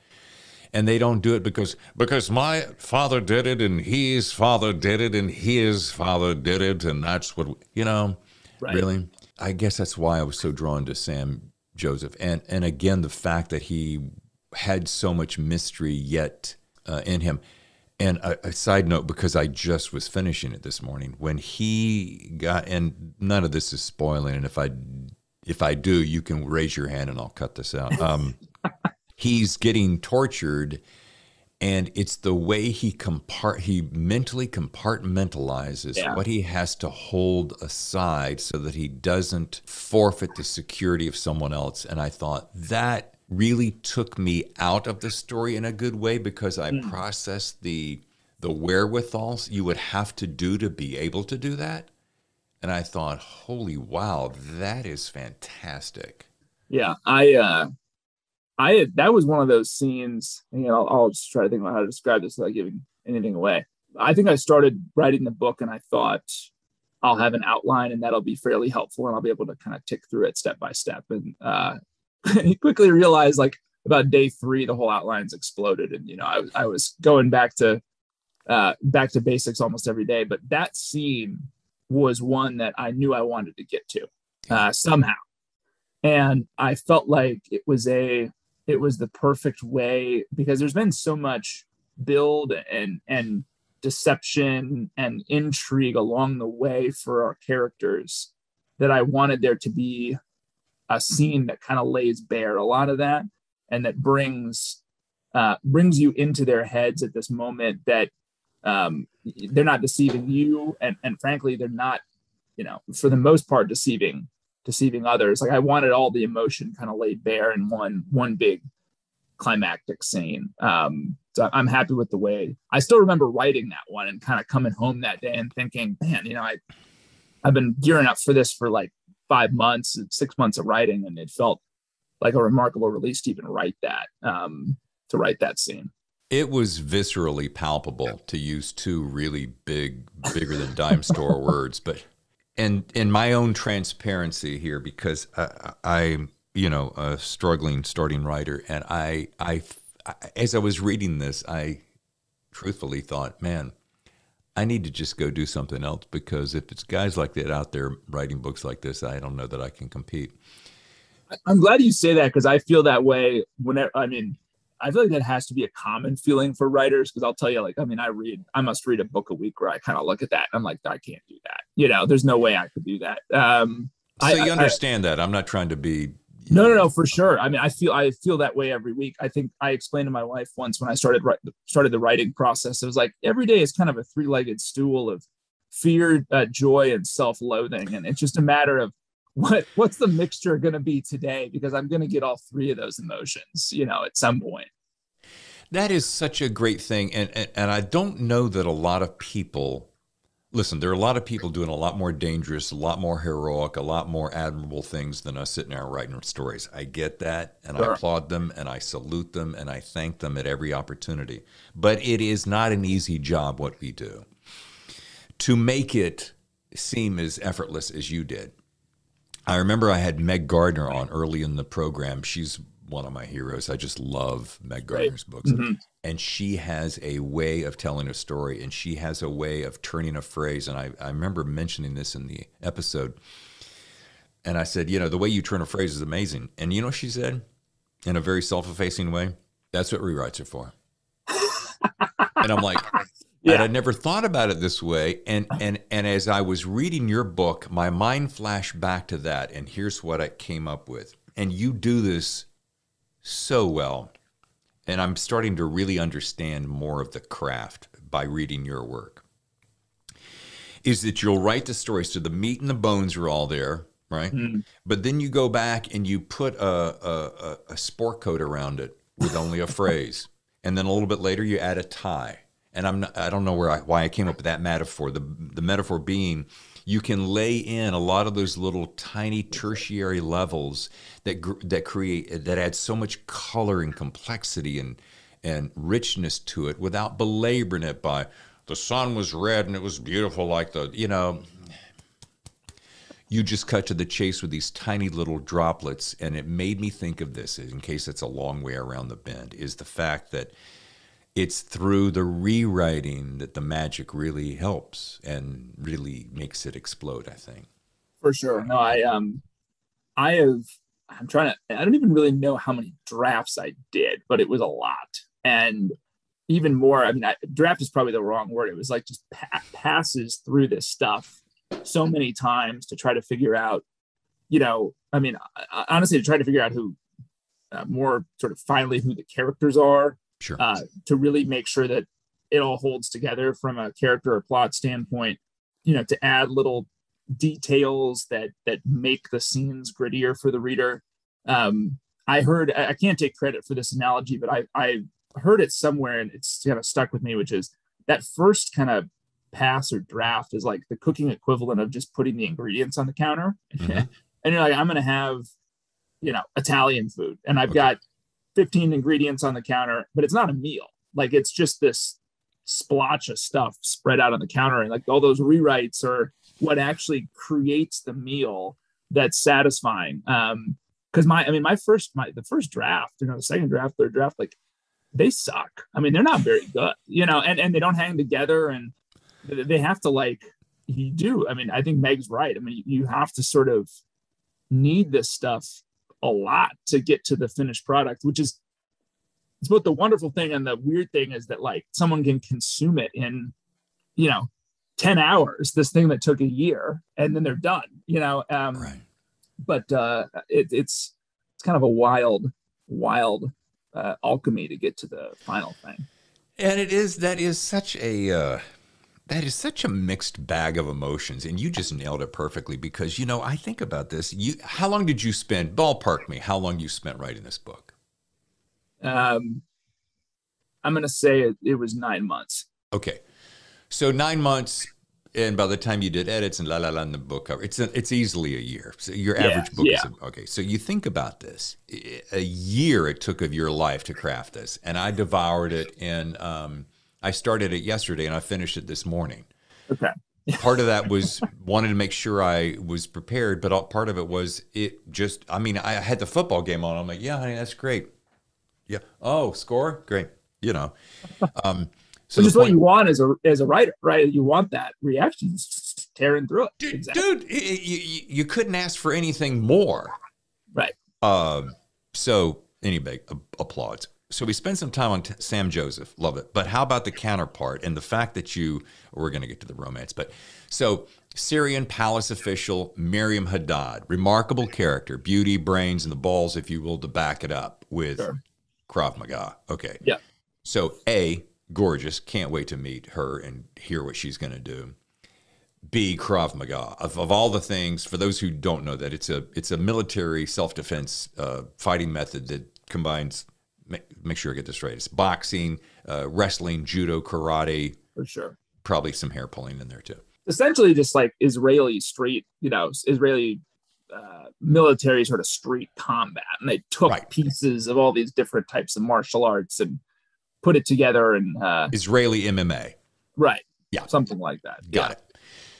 And they don't do it because my father did it and his father did it and his father did it, and that's what, really. I guess that's why I was so drawn to Sam Joseph. And again, the fact that he had so much mystery yet in him. And a side note, because I just was finishing it this morning, when he got, and none of this is spoiling, and if I do, you can raise your hand and I'll cut this out. He's getting tortured, and it's the way he mentally compartmentalizes what he has to hold aside so that he doesn't forfeit the security of someone else. And I thought that really took me out of the story in a good way, because I processed the wherewithals you would have to do to be able to do that. And I thought, holy wow, that is fantastic. Yeah, that was one of those scenes, and I'll just try to think about how to describe this without giving anything away. I think I started writing the book and I thought I'll have an outline and that'll be fairly helpful and I'll be able to kind of tick through it step by step. And quickly realized, about day 3, the whole outline's exploded. And, I was going back to basics almost every day, but that scene was one that I knew I wanted to get to somehow. And I felt like it was the perfect way, because there's been so much build and deception and intrigue along the way for our characters, that I wanted there to be a scene that kind of lays bare a lot of that, and that brings you into their heads at this moment that they're not deceiving you, and frankly, they're not, for the most part, deceiving others. I wanted all the emotion kind of laid bare in one big climactic scene. So I'm happy with the way. I still remember writing that one and kind of coming home that day and thinking, man, I've been gearing up for this for 5 months, 6 months of writing, and it felt like a remarkable release to even write that scene. It was viscerally palpable, to use 2 really bigger than dime store words, but. And in my own transparency here, because a struggling starting writer. And as I was reading this, I truthfully thought, man, I need to just go do something else, because if it's guys like that out there writing books like this, I don't know that I can compete. I'm glad you say that, because I feel that way whenever, I feel like that has to be a common feeling for writers, because I'll tell you, like, I must read a book a week where I kind of look at that and I'm like, I can't do that. There's no way I could do that. So you understand that. I'm not trying to be. No, for sure. I feel that way every week. I think I explained to my wife once when I started the writing process, it was like every day is kind of a three-legged stool of fear, joy, and self-loathing. And it's just a matter of what's the mixture going to be today, because I'm going to get all three of those emotions, at some point. That is such a great thing. And I don't know that a lot of people, listen, there are a lot of people doing a lot more dangerous, a lot more heroic, a lot more admirable things than us sitting there writing stories. I get that, and sure. I applaud them, and I salute them, and I thank them at every opportunity. But it is not an easy job what we do. To make it seem as effortless as you did. I remember I had Meg Gardner on early in the program. She's one of my heroes. I just love Meg Gardner's books. Mm-hmm. And she has a way of telling a story, and she has a way of turning a phrase. And I remember mentioning this in the episode. And I said, the way you turn a phrase is amazing. And you know what she said? In a very self-effacing way, that's what rewrites are for. And I'm like, yeah. And I never thought about it this way. And as I was reading your book, my mind flashed back to that. And here's what I came up with. And you do this so well. And I'm starting to really understand more of the craft by reading your work. Is that you'll write the stories, so the meat and the bones are all there, right? Mm. But then you go back and you put a sport coat around it with only a phrase. And then a little bit later you add a tie. And I don't know why I came up with that metaphor. The metaphor being, you can lay in a lot of those little tiny tertiary levels that add so much color and complexity and richness to it without belaboring it by the sun was red and it was beautiful like you just cut to the chase with these tiny little droplets. And it made me think of this, in case it's a long way around the bend, is the fact that it's through the rewriting that the magic really helps and really makes it explode, I think. For sure. No, I don't even really know how many drafts I did, but it was a lot. And even more, draft is probably the wrong word. It was like just passes through this stuff so many times to try to figure out, honestly, to try to figure out who more sort of finally who the characters are. Sure. To really make sure that it all holds together from a character or plot standpoint, to add little details that make the scenes grittier for the reader. I can't take credit for this analogy, but I heard it somewhere and it's kind of stuck with me, which is that first kind of pass or draft is like the cooking equivalent of just putting the ingredients on the counter. Mm-hmm. And you're like, I'm going to have, Italian food, and I've got 15 ingredients on the counter, but it's not a meal. Like, it's just this splotch of stuff spread out on the counter. And like all those rewrites are what actually creates the meal that's satisfying. Cause the first draft, the second draft, third draft, like they suck. They're not very good, and they don't hang together, and they have to I think Meg's right. You have to sort of need this stuff a lot to get to the finished product, which is, it's both the wonderful thing and the weird thing is that like someone can consume it in, 10 hours, this thing that took a year, and then they're done, right. But it's kind of a wild alchemy to get to the final thing. And that is such a mixed bag of emotions, and you just nailed it perfectly because, I think about this. How long did you spend, ballpark me, how long you spent writing this book? I'm going to say it was 9 months. Okay. So 9 months, and by the time you did edits and and the book cover, it's easily a year. So your average book is, okay. So you think about this, a year it took of your life to craft this, and I devoured it in, I started it yesterday and I finished it this morning. Okay. Part of that was wanted to make sure I was prepared, but part of it was I had the football game on. I'm like, yeah, honey, that's great. Yeah. Oh, score? Great. So which is what you want as a writer, right? You want that reaction, just tearing through it. Dude, you couldn't ask for anything more. Right. So anyway, applause. So we spent some time on Sam Joseph. Love it. But how about the counterpart and the fact that we're going to get to the romance, but so Syrian palace official Miriam Haddad, remarkable character, beauty, brains, and the balls, if you will, to back it up with Krav Maga. Okay. Yeah. So gorgeous. Can't wait to meet her and hear what she's going to do. B, Krav Maga. Of all the things, for those who don't know that, it's a military self-defense fighting method that combines, make sure I get this right, it's boxing, wrestling, judo, karate. For sure. Probably some hair pulling in there too. Essentially just like Israeli street, Israeli military sort of street combat. And they took pieces of all these different types of martial arts and put it together. And Israeli MMA. Right. Yeah. Something like that. Got it.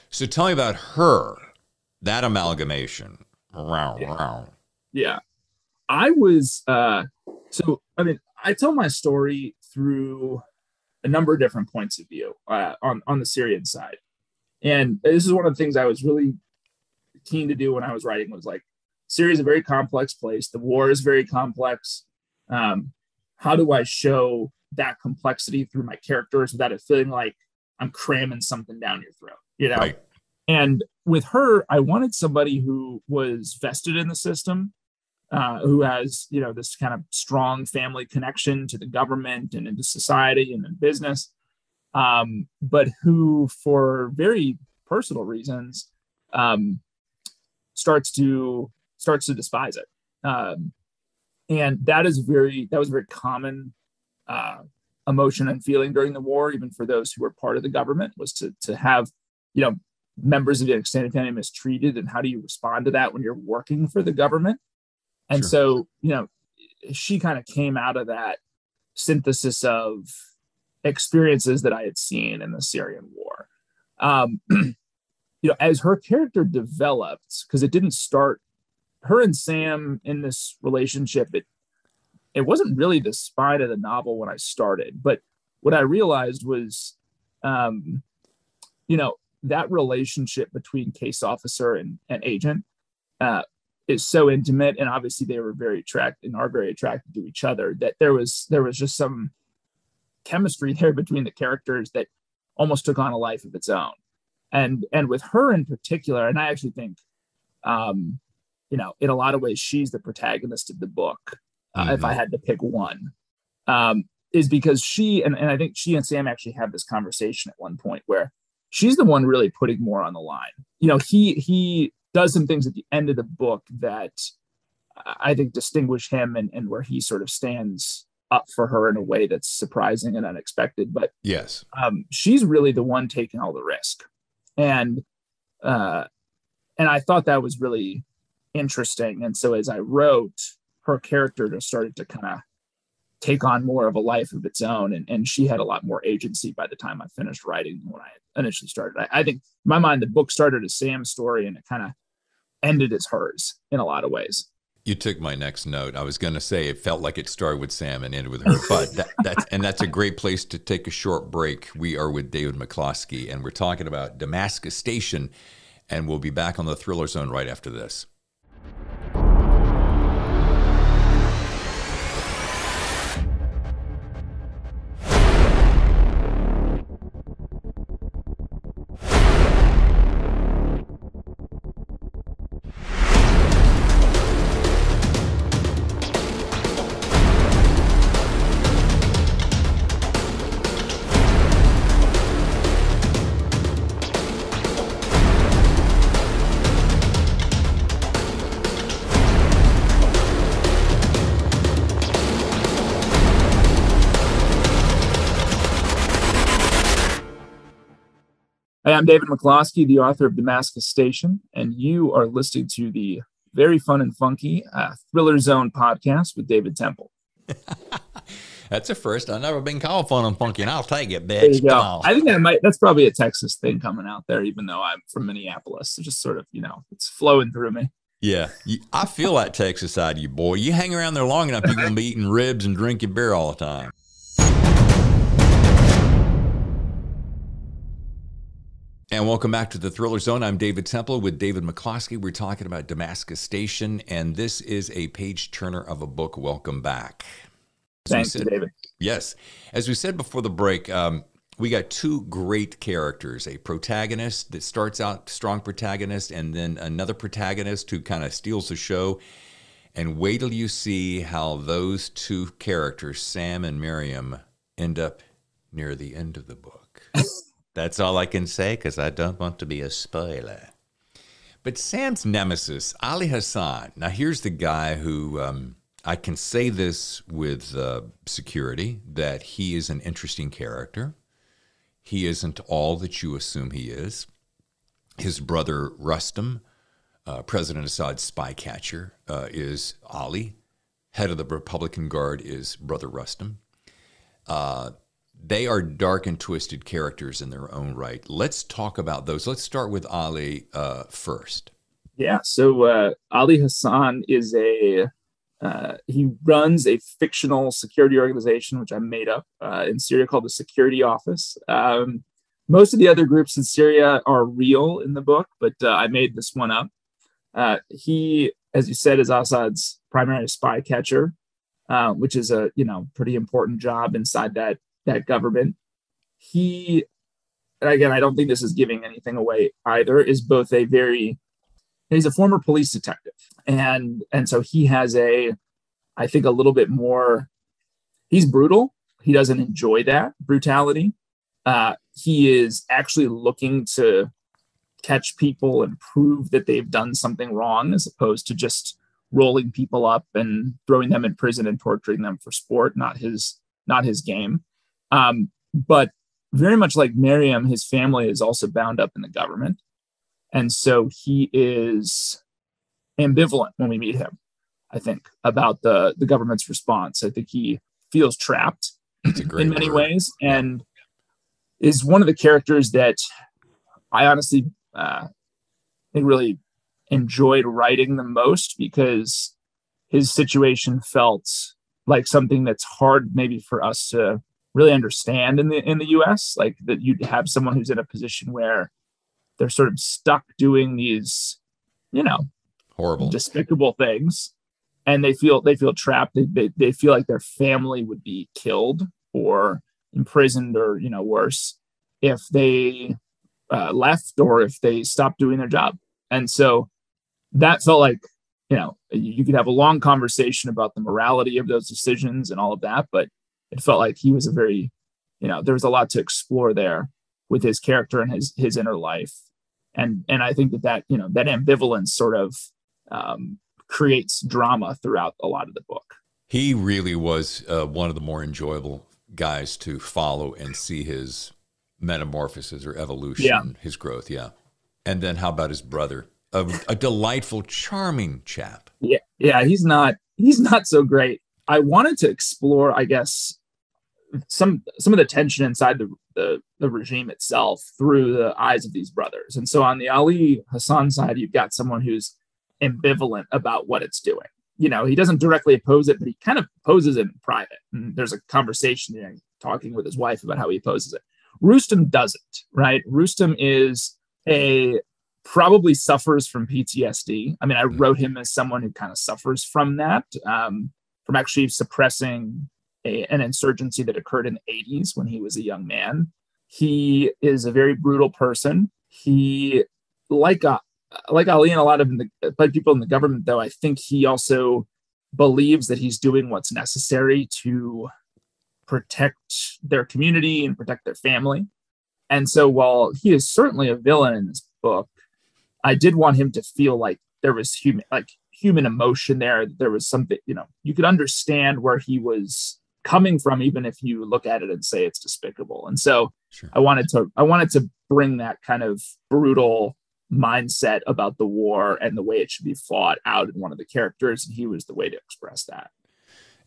So tell me about her, that amalgamation. Yeah. I was, I tell my story through a number of different points of view on the Syrian side. And this is one of the things I was really keen to do when I was writing, was like, Syria is a very complex place. The war is very complex. How do I show that complexity through my characters without it feeling like I'm cramming something down your throat, Right. And with her, I wanted somebody who was vested in the system, who has, this kind of strong family connection to the government and into society and in business, but who, for very personal reasons, starts to despise it. And that was a very common emotion and feeling during the war, even for those who were part of the government, was to have, members of the extended family mistreated. And how do you respond to that when you're working for the government? And so, she kind of came out of that synthesis of experiences that I had seen in the Syrian war. As her character developed, because it didn't start, her and Sam in this relationship, it wasn't really the spine of the novel when I started. But what I realized was, that relationship between case officer and agent is so intimate, and obviously they were very attracted and are very attracted to each other, that there was just some chemistry there between the characters that almost took on a life of its own. And with her in particular, and I actually think, in a lot of ways, she's the protagonist of the book. If I had to pick one, is because she, and I think she and Sam actually have this conversation at one point where she's the one really putting more on the line. He does some things at the end of the book that I think distinguish him, and where he sort of stands up for her in a way that's surprising and unexpected. But yes, she's really the one taking all the risk. And I thought that was really interesting. And so as I wrote, her character just started to kind of take on more of a life of its own. And she had a lot more agency by the time I finished writing than when I initially started. I think in my mind, the book started as Sam's story and it kind of ended as hers in a lot of ways. You took my next note. I was going to say it felt like it started with Sam and ended with her, but that's a great place to take a short break. We are with David McCloskey, and we're talking about Damascus Station, and we'll be back on the Thriller Zone right after this. Hey, I'm David McCloskey, the author of Damascus Station, and you are listening to the very fun and funky Thriller Zone podcast with David Temple. That's a first. I've never been called fun and funky, and I'll take it, There you bitch. go. Come on. I think that's probably a Texas thing coming out there, even though I'm from Minneapolis. It's just sort of, it's flowing through me. Yeah, I feel that Texas side of you, boy. You hang around there long enough, you're going to be eating ribs and drinking beer all the time. And welcome back to the Thriller Zone. I'm David Temple with David McCloskey. We're talking about Damascus Station, and this is a page-turner of a book. Welcome back. Thanks, David. Yes. As we said before the break, we got two great characters, a protagonist that starts out strong protagonist, and then another protagonist who kind of steals the show. And wait till you see how those two characters, Sam and Miriam, end up near the end of the book. That's all I can say because I don't want to be a spoiler. But Sam's nemesis, Ali Hassan. Now, here's the guy who, I can say this with security, that he is an interesting character. He isn't all that you assume he is. His brother, Rustam, President Assad's spy catcher, is Ali. Head of the Republican Guard is Brother Rustam. They are dark and twisted characters in their own right. Let's talk about those. Let's start with Ali first. Yeah, so Ali Hassan is he runs a fictional security organization, which I made up in Syria called the Security Office. Most of the other groups in Syria are real in the book, but I made this one up. He, as you said, is Assad's primary spy catcher, which is a pretty important job inside that government. He, and again, I don't think this is giving anything away either, is both he's a former police detective. And so he has I think a little bit more, he's brutal. He doesn't enjoy that brutality. He is actually looking to catch people and prove that they've done something wrong, as opposed to just rolling people up and throwing them in prison and torturing them for sport, not his game. But very much like Miriam, his family is also bound up in the government. And so he is ambivalent when we meet him, I think, about the government's response. I think he feels trapped in many ways, and is one of the characters that I honestly think really enjoyed writing the most, because his situation felt like something that's hard maybe for us to really understand in the US, like that you'd have someone who's in a position where they're sort of stuck doing these, horrible, despicable things, and they feel trapped. They feel like their family would be killed or imprisoned or worse if they left, or if they stopped doing their job. And so that felt like, you could have a long conversation about the morality of those decisions and all of that, but it felt like he was a very, there was a lot to explore there with his character and his inner life. And I think that ambivalence sort of creates drama throughout a lot of the book. He really was one of the more enjoyable guys to follow and see his metamorphosis or evolution, his growth. Yeah. And then how about his brother? A delightful, charming chap. Yeah. He's not so great. I wanted to explore, I guess, some of the tension inside the regime itself through the eyes of these brothers. And so on the Ali Hassan side, you've got someone who's ambivalent about what it's doing. He doesn't directly oppose it, but he kind of opposes it in private. And there's a conversation talking with his wife about how he opposes it. Rustam doesn't, right? Rustam is probably suffers from PTSD. I mean, I wrote him as someone who kind of suffers from that, from actually suppressing an insurgency that occurred in the 80s when he was a young man. He is a very brutal person. He, like Ali and a lot of people in the government, though, I think he also believes that he's doing what's necessary to protect their community and protect their family. And so while he is certainly a villain in this book, I did want him to feel like there was human emotion there. There was something, you could understand where he was coming from, even if you look at it and say it's despicable. And so sure. I wanted to bring that kind of brutal mindset about the war and the way it should be fought out in one of the characters. And he was the way to express that.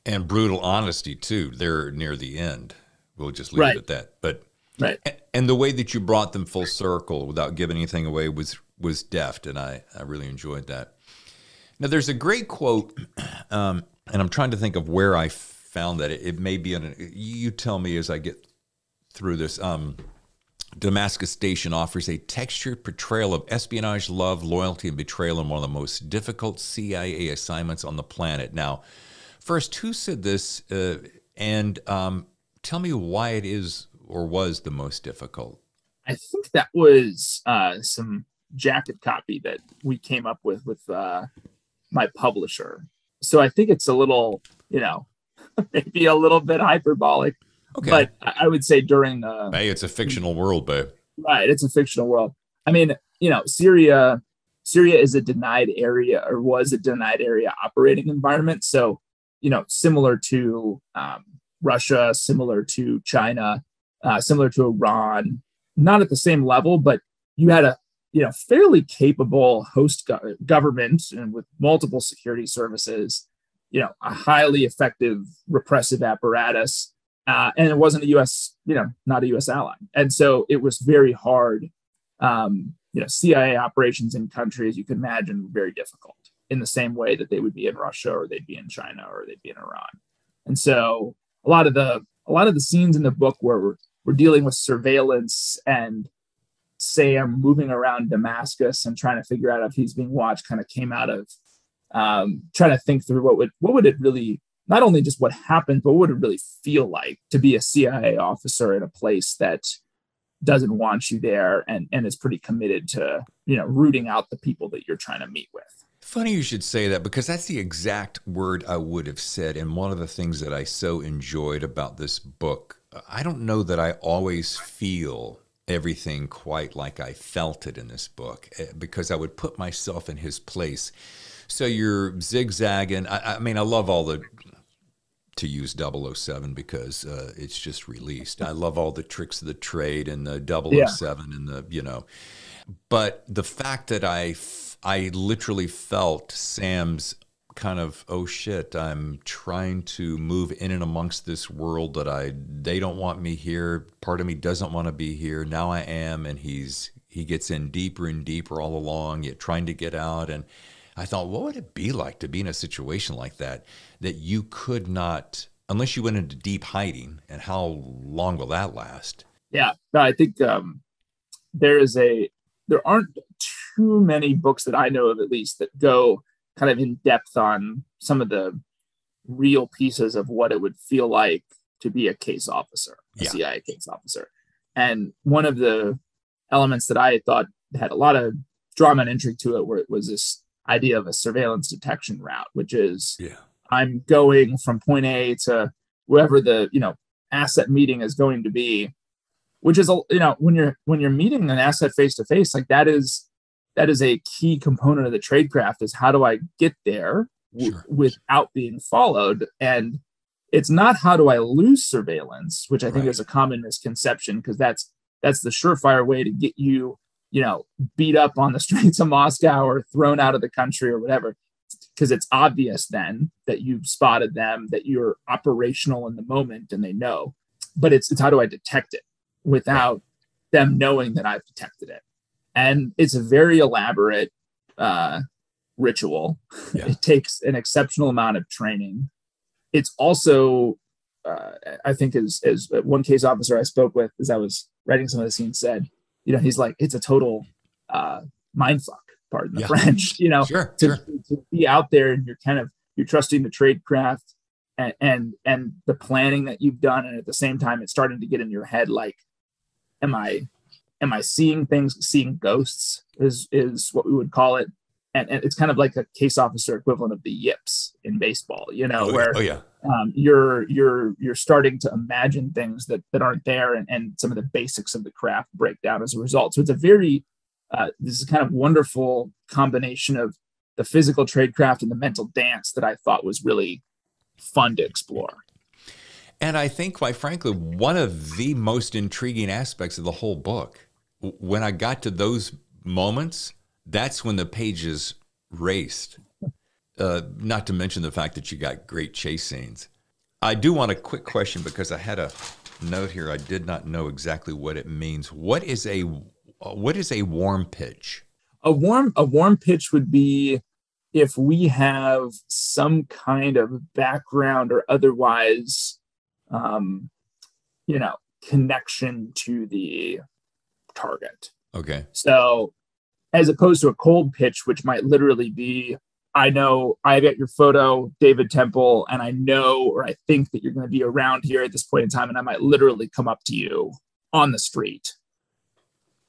And brutal honesty too. They're near the end. We'll just leave Right. it at that. But Right. and the way that you brought them full circle without giving anything away was deft, and I really enjoyed that. Now, there's a great quote, and I'm trying to think of where I found that. It may be you tell me as I get through this. Damascus Station offers a textured portrayal of espionage, love, loyalty, and betrayal in one of the most difficult CIA assignments on the planet. Now, first, who said this, and tell me why it is or was the most difficult? I think that was some jacket copy that we came up with my publisher. So I think it's a little, maybe a little bit hyperbolic. Okay. But I would say during the... Hey, it's a fictional world, babe. Right. It's a fictional world. I mean, Syria is a denied area, or was a denied area operating environment. So, similar to Russia, similar to China, similar to Iran, not at the same level, but you had a fairly capable host government and with multiple security services, a highly effective repressive apparatus. And it wasn't a U.S., not a U.S. ally. And so it was very hard. CIA operations in countries, you can imagine, were very difficult in the same way that they would be in Russia, or they'd be in China, or they'd be in Iran. And so a lot of the scenes in the book where we're dealing with surveillance and Sam moving around Damascus and trying to figure out if he's being watched kind of came out of trying to think through what would it really, not only just what happened, but what would it really feel like to be a CIA officer in a place that doesn't want you there and is pretty committed to, rooting out the people that you're trying to meet with. Funny you should say that, because that's the exact word I would have said. And one of the things that I so enjoyed about this book, I don't know that I always feel everything quite like I felt it in this book, because I would put myself in his place. So you're zigzagging. I mean, I love all the, to use 007 because it's just released. I love all the tricks of the trade and the 007 and the, but the fact that I literally felt Sam's kind of, oh shit, I'm trying to move in and amongst this world that they don't want me here. Part of me doesn't want to be here. Now I am. And he gets in deeper and deeper all along, yet trying to get out. And I thought, what would it be like to be in a situation like that you could not, unless you went into deep hiding, and how long will that last? Yeah, no, I think there aren't too many books that I know of, at least, that go kind of in depth on some of the real pieces of what it would feel like to be a case officer, a CIA case officer. And one of the elements that I thought had a lot of drama and intrigue to it was this idea of a surveillance detection route, which is I'm going from point A to wherever the asset meeting is going to be, which is when you're meeting an asset face to face, like that is a key component of the tradecraft, is how do I get there without being followed? And it's not how do I lose surveillance, which I think is a common misconception, because that's the surefire way to get you beat up on the streets of Moscow or thrown out of the country or whatever, because it's obvious then that you've spotted them, that you're operational in the moment and they know. But it's how do I detect it without them knowing that I've detected it? And it's a very elaborate ritual. It takes an exceptional amount of training. It's also, I think, as one case officer I spoke with as I was writing some of the scenes said, he's like, it's a total mind fuck, pardon the French, to be out there and you're trusting the tradecraft and the planning that you've done. And at the same time, it's starting to get in your head, like, am I seeing things? Seeing ghosts is what we would call it. And it's kind of like a case officer equivalent of the yips in baseball, you're starting to imagine things that aren't there, and some of the basics of the craft break down as a result. So it's a very, this is kind of wonderful combination of the physical tradecraft and the mental dance that I thought was really fun to explore. And I think, quite frankly, one of the most intriguing aspects of the whole book, when I got to those moments, that's when the pages raced. Not to mention the fact that you got great chase scenes. I do want a quick question because I had a note here. I did not know exactly what it means. What is a warm pitch? A warm pitch would be if we have some kind of background or otherwise, connection to the target. Okay. So as opposed to a cold pitch, which might literally be, I know I get your photo, David Temple, and I know or I think that you're going to be around here at this point in time, and I might literally come up to you on the street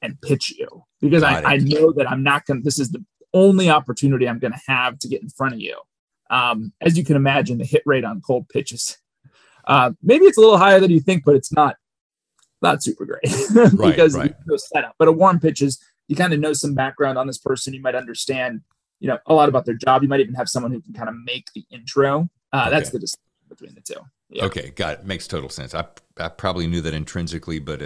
and pitch you because I know that I'm not going to, this is the only opportunity I'm going to have to get in front of you. As you can imagine, the hit rate on cold pitches, maybe it's a little higher than you think, but it's not super great because right. No setup. But a warm pitch is you kind of know some background on this person. You might understand, a lot about their job. You might even have someone who can kind of make the intro. Okay. That's the distinction between the two. Yeah. Okay, got it. Makes total sense. I probably knew that intrinsically, but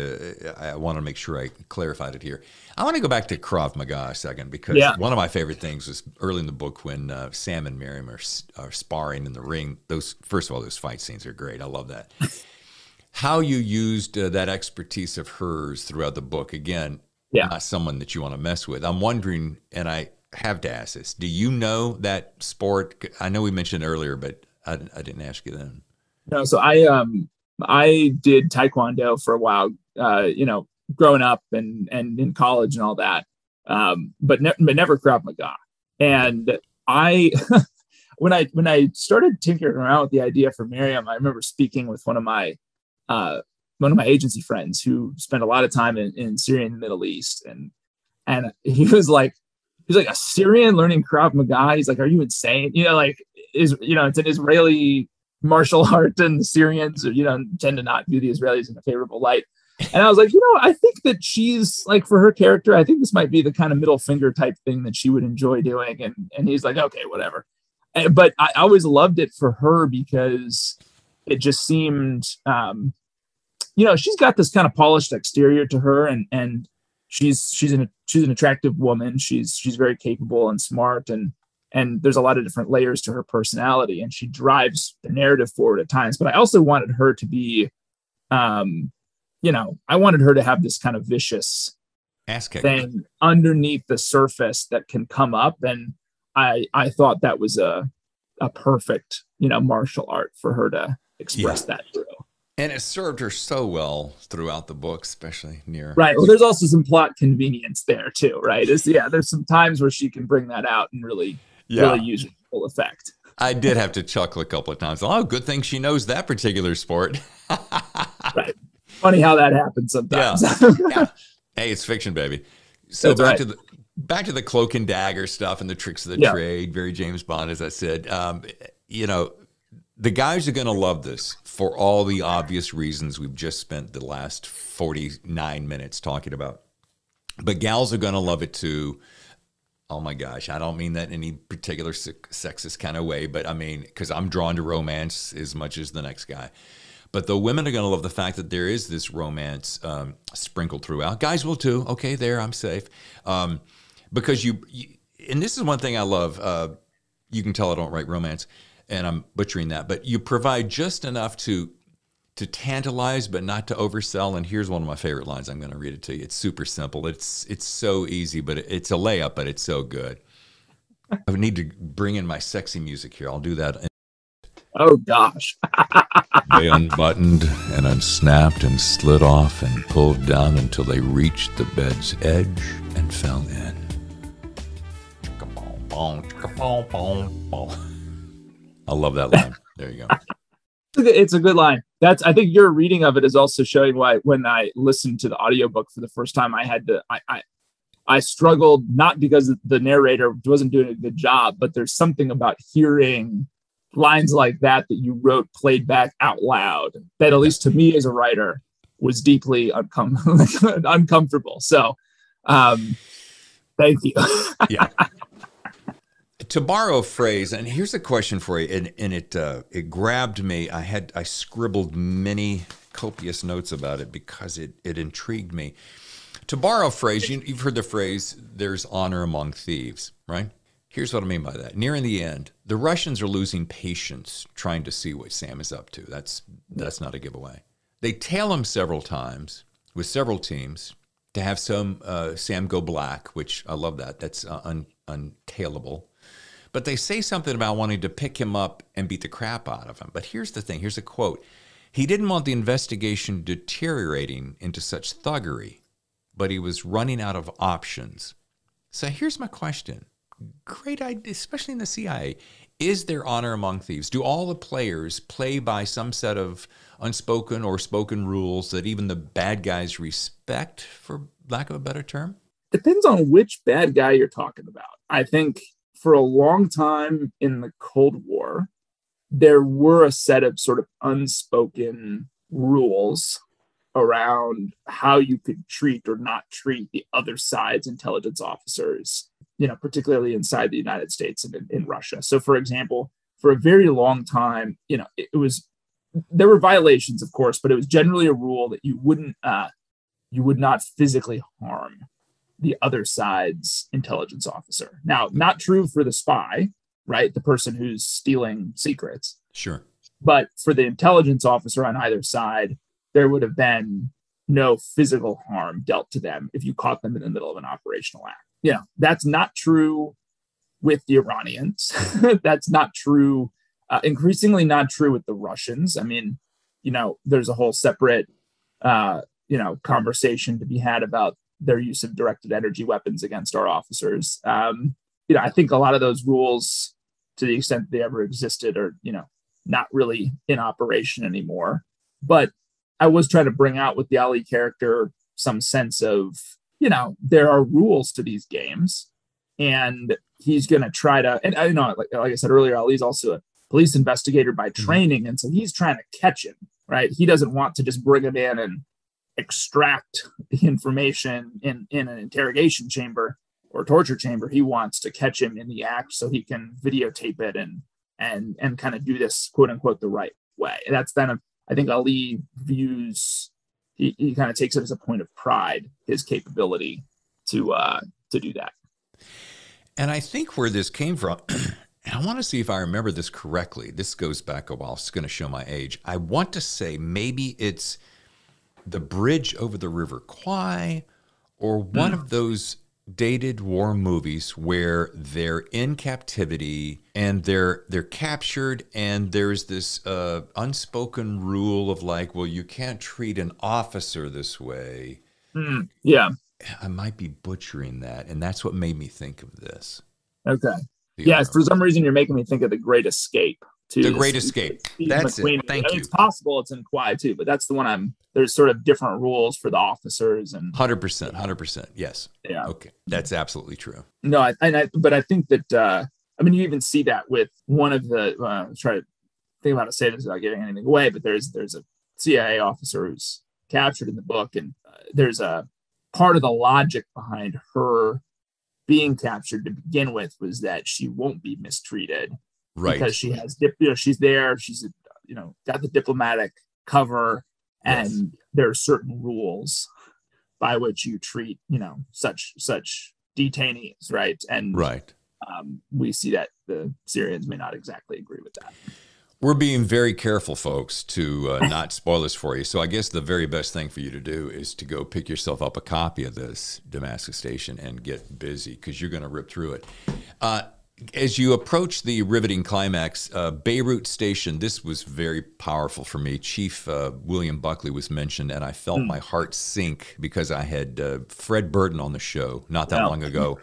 I want to make sure I clarified it here. I want to go back to Krav Maga a second because one of my favorite things was early in the book when Sam and Miriam are sparring in the ring. First of all, those fight scenes are great. I love that. How you used that expertise of hers throughout the book. Again, not someone that you want to mess with. I'm wondering, and I have to ask this, do you know that sport? I know we mentioned it earlier, but I didn't ask you then. No, so I did Taekwondo for a while, growing up and in college and all that, but never Krav Maga. And I, when I started tinkering around with the idea for Miriam, I remember speaking with one of my agency friends who spent a lot of time in Syria and the Middle East, and he was like, a Syrian learning Krav Maga. He's like, are you insane? It's an Israeli martial art, and the Syrians, tend to not view the Israelis in a favorable light. And I was like, I think that she's like, for her character, I think this might be the kind of middle finger type thing that she would enjoy doing. And he's like, okay, whatever. But I always loved it for her because it just seemed, she's got this kind of polished exterior to her, and she's an attractive woman. She's very capable and smart, and there's a lot of different layers to her personality, and she drives the narrative forward at times. But I also wanted her to be, I wanted her to have this kind of vicious thing underneath the surface that can come up. And I thought that was a perfect, martial art for her to express that through. And it served her so well throughout the book, especially near. Right. Well, there's also some plot convenience there too, right? There's some times where she can bring that out and really use it full effect. I did have to chuckle a couple of times. Oh, good thing she knows that particular sport. Right. Funny how that happens sometimes. Yeah. Hey, it's fiction, baby. So back to the cloak and dagger stuff and the tricks of the trade. Very James Bond, as I said. The guys are going to love this for all the obvious reasons we've just spent the last 49 minutes talking about. But gals are going to love it too. Oh my gosh, I don't mean that in any particular sexist kind of way, but I mean, because I'm drawn to romance as much as the next guy. But the women are going to love the fact that there is this romance sprinkled throughout. Guys will too. Okay, there, I'm safe. Because you, and this is one thing I love. You can tell I don't write romance, and I'm butchering that, but you provide just enough to tantalize, but not to oversell. And here's one of my favorite lines. I'm going to read it to you. It's super simple. It's so easy, but it's a layup, but it's so good. I would need to bring in my sexy music here. I'll do that. Oh, gosh. They unbuttoned and unsnapped and slid off and pulled down until they reached the bed's edge and fell in. I love that line. There you go. It's a good line. I think your reading of it is also showing why when I listened to the audiobook for the first time, I struggled, not because the narrator wasn't doing a good job, but there's something about hearing lines like that you wrote played back out loud that, at least to me as a writer, was deeply uncomfortable. So thank you. Yeah. To borrow a phrase, and here's a question for you, and it grabbed me. I scribbled many copious notes about it because it intrigued me. To borrow a phrase, you've heard the phrase, there's honor among thieves, right? Here's what I mean by that. Nearing the end, the Russians are losing patience trying to see what Sam is up to. That's not a giveaway. They tail him several times with several teams to have Sam go black, which I love that. That's untailable. But they say something about wanting to pick him up and beat the crap out of him. But here's the thing. Here's a quote. He didn't want the investigation deteriorating into such thuggery, but he was running out of options. So here's my question. Great idea, especially in the CIA. Is there honor among thieves? Do all the players play by some set of unspoken or spoken rules that even the bad guys respect, for lack of a better term? Depends on which bad guy you're talking about. I think for a long time in the Cold War, there were a set of sort of unspoken rules around how you could treat or not treat the other side's intelligence officers, particularly inside the United States and in Russia. So, for example, for a very long time, there were violations, of course, but it was generally a rule that you would not physically harm the other side's intelligence officer. Now, not true for the spy, right? The person who's stealing secrets. Sure. But for the intelligence officer on either side, there would have been no physical harm dealt to them if you caught them in the middle of an operational act. That's not true with the Iranians. That's not true, increasingly not true with the Russians. I mean, there's a whole separate, conversation to be had about their use of directed energy weapons against our officers. I think a lot of those rules, to the extent that they ever existed, are, not really in operation anymore. But I was trying to bring out with the Ali character some sense of, there are rules to these games, and he's going to try to, and like I said earlier, Ali's also a police investigator by training. And so he's trying to catch him, right? He doesn't want to just bring him in and extract the information in an interrogation chamber or torture chamber. He wants to catch him in the act so he can videotape it and kind of do this, quote unquote, the right way. And that's then, I think Ali views, he kind of takes it as a point of pride, his capability to do that. And I think where this came from, and I want to see if I remember this correctly. This goes back a while. It's going to show my age. I want to say maybe it's The Bridge Over the River Kwai, or one of those dated war movies where they're in captivity and they're captured, and there's this unspoken rule of like, well, you can't treat an officer this way. Yeah. I might be butchering that, and that's what made me think of this. Okay. Yeah, for some reason you're making me think of The Great Escape too. The Great Escape. That's it. Thank you. It's possible it's in Kwai too, but that's the one there's sort of different rules for the officers and 100%. Yes. Yeah. Okay. That's absolutely true. No, but I think that you even see that with one of the try to think about how to say this without giving anything away, but there's a CIA officer who's captured in the book, and there's a part of the logic behind her being captured to begin with was that she won't be mistreated, right? Because she has, she's there, she's got the diplomatic cover, and there are certain rules by which you treat such detainees, right? And we see that the Syrians may not exactly agree with that. We're being very careful, folks, to not spoil this for you. So I guess the very best thing for you to do is to go pick yourself up a copy of this Damascus Station and get busy, because you're going to rip through it. As you approach the riveting climax, Beirut Station, this was very powerful for me. Chief William Buckley was mentioned, and I felt my heart sink because I had Fred Burton on the show not that long ago.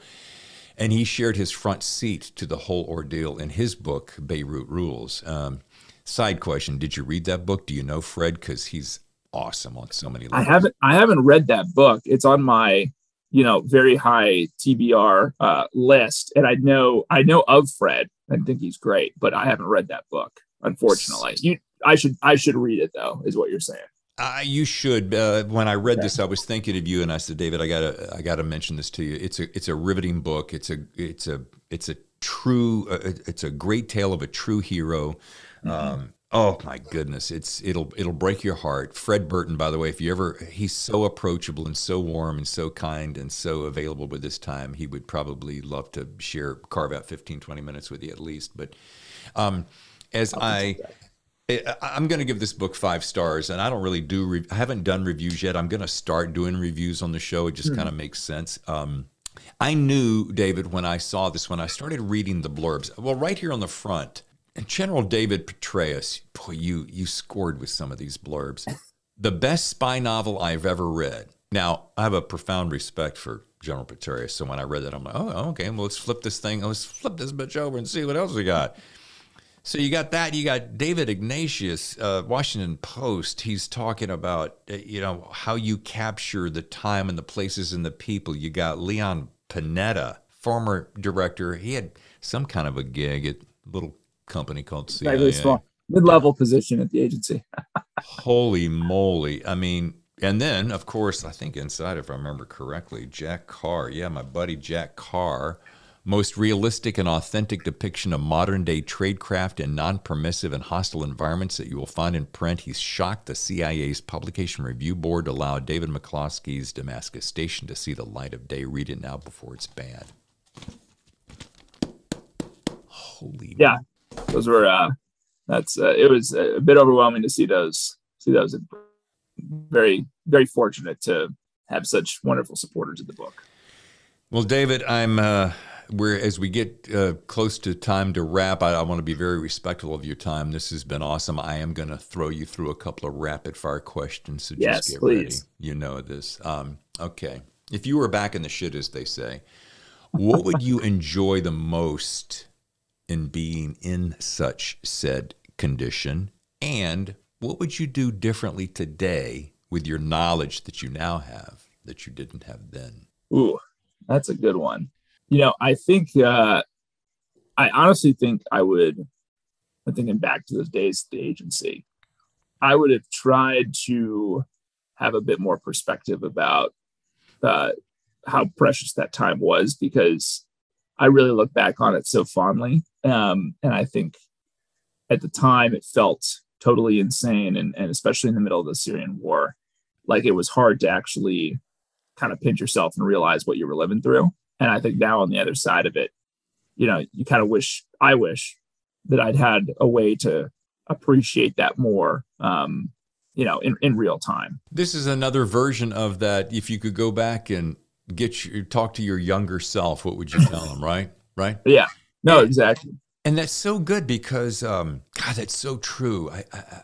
And he shared his front seat to the whole ordeal in his book, Beirut Rules. Side question, did you read that book? Do you know Fred? Because he's awesome on so many levels. I haven't read that book. It's on my, very high TBR list. And I know of Fred. I think he's great, but I haven't read that book, unfortunately. I should read it, though, is what you're saying. You should. When I read this, I was thinking of you, and I said, David, I gotta mention this to you. It's a riveting book. It's a great tale of a true hero. Oh my goodness, it'll break your heart. Fred Burton, by the way, if you ever, he's so approachable and so warm and so kind and so available with his time. He would probably love to carve out 15, 20 minutes with you at least. But as I'm going to give this book 5 stars, and I don't really I haven't done reviews yet. I'm going to start doing reviews on the show. It just kind of makes sense. I knew, David, when I saw this, when I started reading the blurbs, well, right here on the front, and General David Petraeus, boy, you scored with some of these blurbs. The best spy novel I've ever read. Now, I have a profound respect for General Petraeus, so when I read that, I'm like, oh, okay, well, let's flip this bitch over and see what else we got. So you got that. You got David Ignatius, Washington Post. He's talking about, how you capture the time and the places and the people. You got Leon Panetta, former director. He had some kind of a gig at a little company called CIA. Very small, mid-level position at the agency. Holy moly. I mean, and then, of course, I think inside, if I remember correctly, Jack Carr. Yeah, my buddy Jack Carr. Most realistic and authentic depiction of modern-day tradecraft in non-permissive and hostile environments that you will find in print. He's shocked the CIA's Publication Review Board allowed David McCloskey's Damascus Station to see the light of day. Read it now before it's bad. Holy yeah, those were it was a bit overwhelming to see those. Very, very fortunate to have such wonderful supporters of the book. Well, David, as we get close to time to wrap, I want to be very respectful of your time. This has been awesome. I am going to throw you through a couple of rapid fire questions, so just get ready. You know this. Okay. If you were back in the shit, as they say, what would you enjoy the most in being in such said condition? And what would you do differently today with your knowledge that you now have that you didn't have then? Ooh, that's a good one. I think, I honestly think I'm thinking back to those days at the agency, I would have tried to have a bit more perspective about how precious that time was, because I really look back on it so fondly. And I think at the time it felt totally insane. And especially in the middle of the Syrian war, like it was hard to actually kind of pinch yourself and realize what you were living through. And I think now on the other side of it, you kind of I wish that I'd had a way to appreciate that more, in real time. This is another version of that. If you could go back and talk to your younger self, what would you tell them? Right? Yeah, no, exactly. And that's so good because, God, that's so true.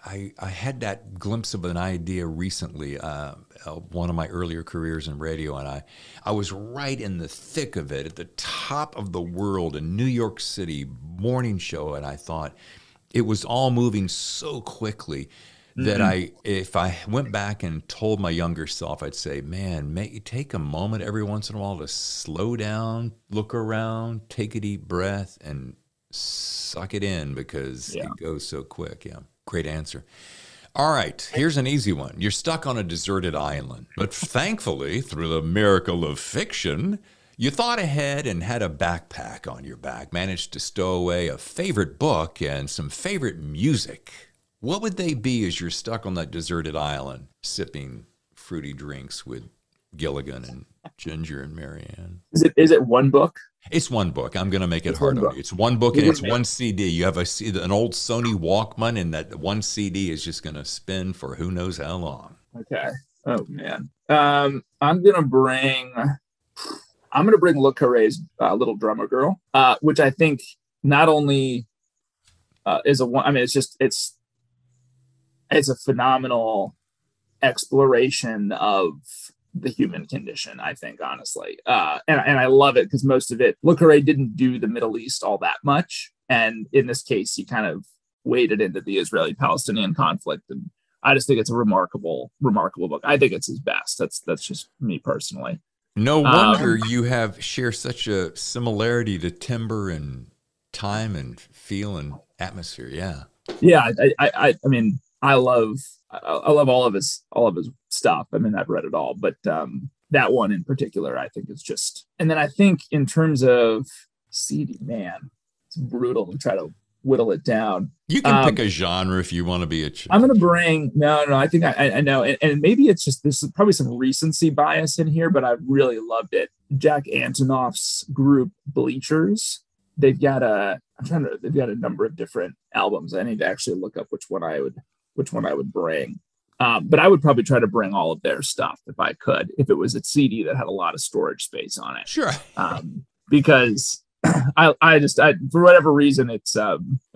I had that glimpse of an idea recently, one of my earlier careers in radio, and I was right in the thick of it, at the top of the world in New York City, morning show, and I thought it was all moving so quickly that if I went back and told my younger self, I'd say, man, take a moment every once in a while to slow down, look around, take a deep breath, and suck it in, because it goes so quick. Yeah, great answer. All right, here's an easy one. You're stuck on a deserted island, but thankfully, through the miracle of fiction, you thought ahead and had a backpack on your back, managed to stow away a favorite book and some favorite music. What would they be as you're stuck on that deserted island, sipping fruity drinks with Gilligan and Ginger and Marianne? Is it one book? It's one book. I'm going to make it hard on you. It's one book and it's one CD. You have an old Sony Walkman, and that one CD is just going to spin for who knows how long. Okay. Oh man. I'm going to bring Le Carre's Little Drummer Girl, which I think not only is it's a phenomenal exploration of the human condition, I think, honestly. And I love it because most of it, Le Carre didn't do the Middle East all that much. And in this case, he kind of waded into the Israeli-Palestinian conflict. And I just think it's a remarkable book. I think it's his best. That's just me personally. No wonder you share such a similarity to timbre and time and feel and atmosphere. Yeah. Yeah. I mean, I love all of his stuff. I mean, I've read it all, but that one in particular, I think is just. And then I think in terms of CD, man, it's brutal to try to whittle it down. You can pick a genre if you want to be a. I'm going to bring, no, I think I know. And maybe it's just, this is probably some recency bias in here, but I really loved it. Jack Antonoff's group Bleachers. They've got they've got a number of different albums. I need to actually look up which one I would bring. But I would probably try to bring all of their stuff if I could, if it was a CD that had a lot of storage space on it. Sure. Because I for whatever reason, it's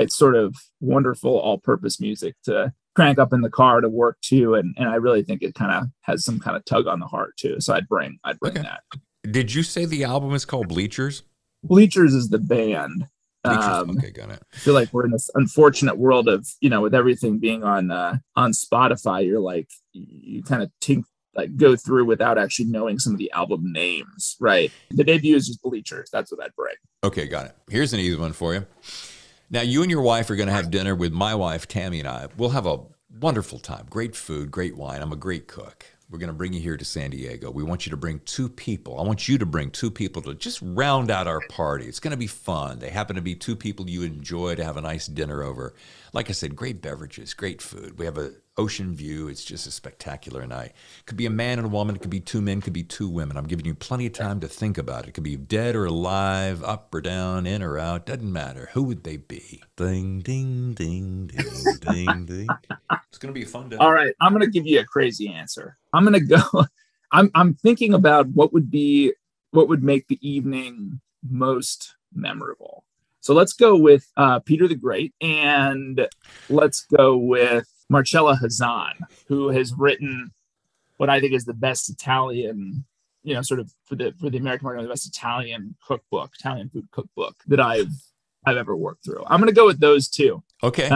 sort of wonderful all-purpose music to crank up in the car to work to, and I really think it kind of has some kind of tug on the heart too. So I'd bring okay. that. Did you say the album is called Bleachers? Bleachers is the band. Okay, got it. I feel like we're in this unfortunate world of, with everything being on Spotify, you're like, you kind of go through without actually knowing some of the album names, right? The debut is just Bleachers. That's what I'd bring. Okay, got it. Here's an easy one for you. Now, you and your wife are going to have dinner with my wife, Tammy, and I. We'll have a wonderful time. Great food, great wine. I'm a great cook. We're going to bring you here to San Diego. We want you to bring 2 people. I want you to bring 2 people to just round out our party. It's going to be fun. They happen to be 2 people you enjoy to have a nice dinner over. Like I said, great beverages, great food. We have an ocean view. It's just a spectacular night. It could be a man and a woman. It could be 2 men. It could be 2 women. I'm giving you plenty of time to think about it. It could be dead or alive, up or down, in or out. Doesn't matter. Who would they be? Ding, ding, ding, ding, ding, ding. It's going to be a fun day. All right. I'm going to give you a crazy answer. I'm going to go. I'm thinking about what would make the evening most memorable. So let's go with Peter the Great, and let's go with Marcella Hazan, who has written what I think is the best Italian, sort of for the American market, the best Italian food cookbook that I've ever worked through. I'm going to go with those 2. Okay.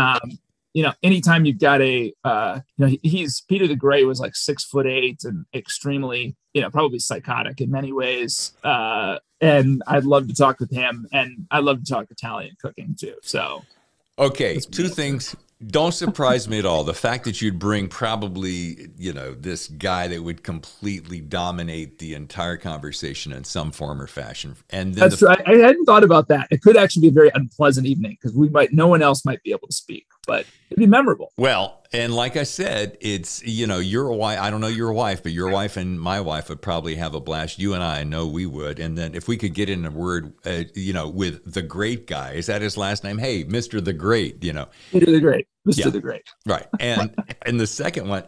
Anytime you've got he's Peter the Great was like 6'8" and extremely, probably psychotic in many ways. And I'd love to talk with him, and I'd love to talk Italian cooking too. So, okay, 2 things. Don't surprise me at all. The fact that you'd bring probably, this guy that would completely dominate the entire conversation in some form or fashion. And then I hadn't thought about that. It could actually be a very unpleasant evening because no one else might be able to speak, but it'd be memorable. Well, and like I said, it's, your wife, I don't know your wife, but your wife and my wife would probably have a blast. You and I know we would. And then if we could get in a word, with the great guy, is that his last name? Hey, Mr. the Great, Peter the Great. Mr. the Great. Right. And the second one,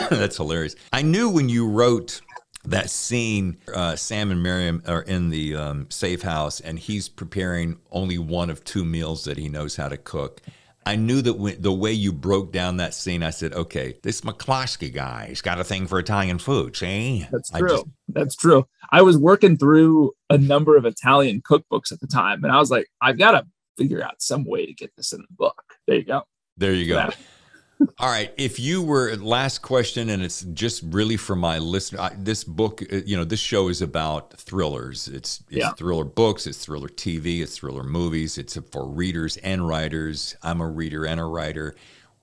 that's hilarious. I knew when you wrote that scene, Sam and Miriam are in the safe house, and he's preparing only one of 2 meals that he knows how to cook. I knew that the way you broke down that scene, I said, okay, this McCloskey guy, he's got a thing for Italian food, see? That's true. That's true. I was working through a number of Italian cookbooks at the time, and I was like, I've got to figure out some way to get this in the book. There you go. There you go. All right. If you were, last question, and it's just really for my listener, this book, this show is about thrillers. It's thriller books, it's thriller TV, it's thriller movies. It's for readers and writers. I'm a reader and a writer.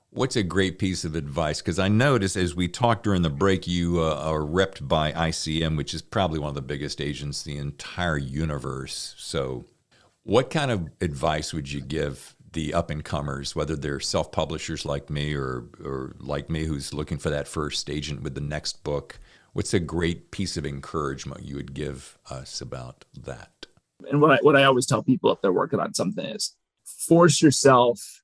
What's a great piece of advice? Because I noticed as we talked during the break, you are repped by ICM, which is probably one of the biggest agents in the entire universe. So what kind of advice would you give the up-and-comers, whether they're self-publishers like me or like me who's looking for that first agent with the next book? What's a great piece of encouragement you would give us about that? And what I always tell people if they're working on something is force yourself,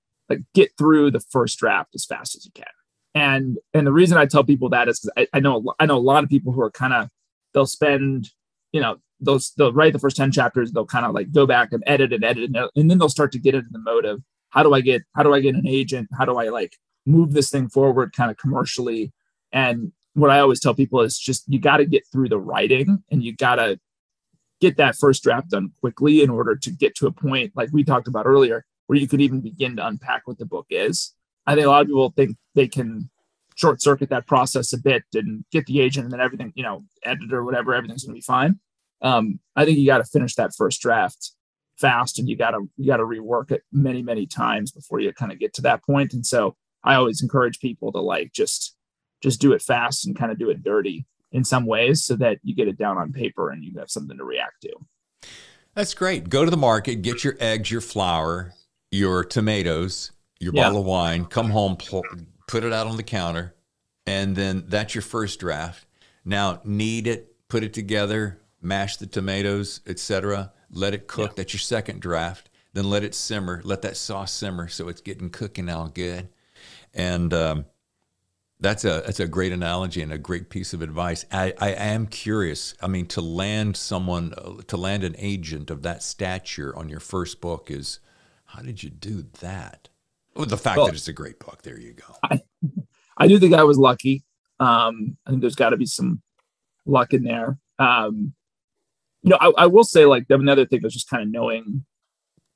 get through the first draft as fast as you can. And the reason I tell people that is because I know a lot of people who are they'll spend, they'll write the first 10 chapters, they'll kind of go back and edit, and then they'll start to get into the mode of how do I get an agent? How do I move this thing forward kind of commercially? And what I always tell people is just, you got to get through the writing, and you got to get that first draft done quickly in order to get to a point like we talked about earlier, where you could even begin to unpack what the book is. I think a lot of people think they can short circuit that process a bit and get the agent, and then everything, editor, whatever, everything's going to be fine. I think you got to finish that first draft fast, and you got to rework it many, many times before you kind of get to that point. And so I always encourage people to just do it fast and kind of do it dirty in some ways so that you get it down on paper and you have something to react to. That's great. Go to the market, get your eggs, your flour, your tomatoes, your bottle of wine, come home, put it out on the counter, and then that's your first draft. Now, knead it, put it together, mash the tomatoes, etc. Let it cook. That's your second draft. Then let it simmer. Let that sauce simmer so it's getting cooking all good. And that's a great analogy and a great piece of advice. I am curious. I mean, to land an agent of that stature on your first book is, how did you do that? Well, the fact that it's a great book. There you go. I do think I was lucky. I think there's got to be some luck in there. I will say, like, another thing was just kind of knowing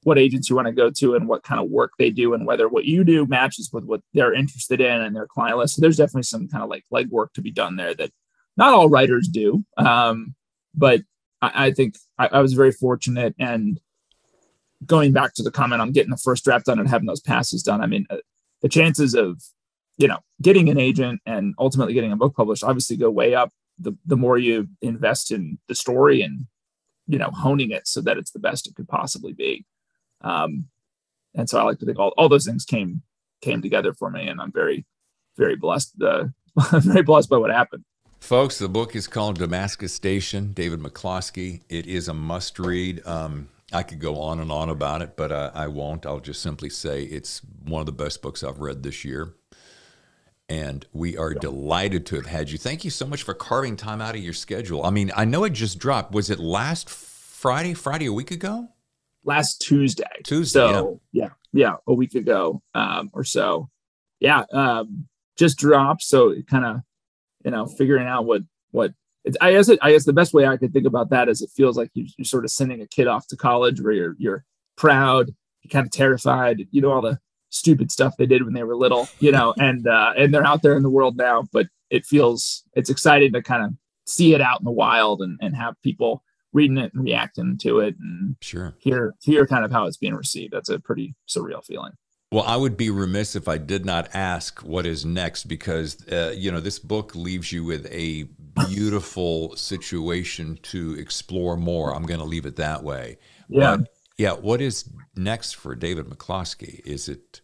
what agents you want to go to and what kind of work they do and whether what you do matches with what they're interested in and their client list. So there's definitely some kind of like legwork to be done there that not all writers do. But I think I was very fortunate. And going back to the comment on getting the first draft done and having those passes done, I mean, the chances of, getting an agent and ultimately getting a book published obviously go way up the more you invest in the story and, honing it so that it's the best it could possibly be. And so I like to think all those things came together for me, and I'm very, very blessed. Very blessed by what happened. Folks, the book is called Damascus Station, David McCloskey. It is a must read. I could go on and on about it, but I won't. I'll just simply say it's one of the best books I've read this year. And we are delighted to have had you. Thank you so much for carving time out of your schedule. I mean, I know it just dropped. Was it last Friday a week ago? Last Tuesday. So, yeah, a week ago or so. Yeah, just dropped. So it kind of, figuring out what I guess the best way I could think about that is it feels like you're sort of sending a kid off to college where you're proud, you're kind of terrified, all the stupid stuff they did when they were little, and they're out there in the world now, but it's exciting to kind of see it out in the wild and have people reading it and reacting to it and hear kind of how it's being received. That's a pretty surreal feeling. Well, I would be remiss if I did not ask what is next, because, this book leaves you with a beautiful situation to explore more. I'm going to leave it that way. Yeah. But, what is next for David McCloskey? Is it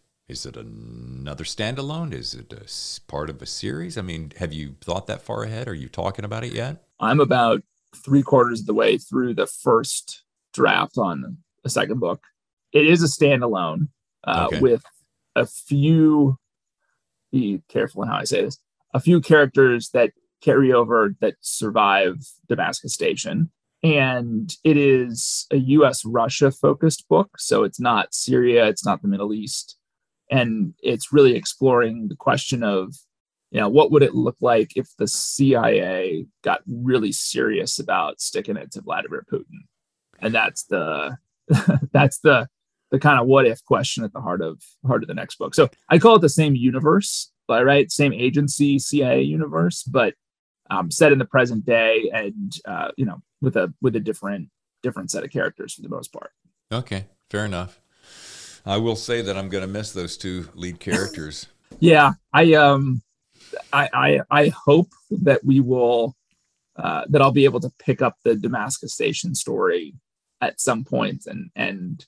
another standalone? Is it a part of a series? I mean, have you thought that far ahead? Are you talking about it yet? I'm about 3/4 of the way through the first draft on a second book. It is a standalone with a few, be careful in how I say this, a few characters that carry over that survive Damascus Station. And it is a US-Russia focused book. So it's not Syria, it's not the Middle East. And it's really exploring the question of, what would it look like if the CIA got really serious about sticking it to Vladimir Putin? And that's the kind of what if question at the heart of the next book. So I call it the same universe, right? Same agency, CIA universe, but set in the present day and with a different set of characters for the most part. Okay, fair enough. I will say that I'm going to miss those two lead characters. Yeah, I hope that we will that I'll be able to pick up the Damascus Station story at some point and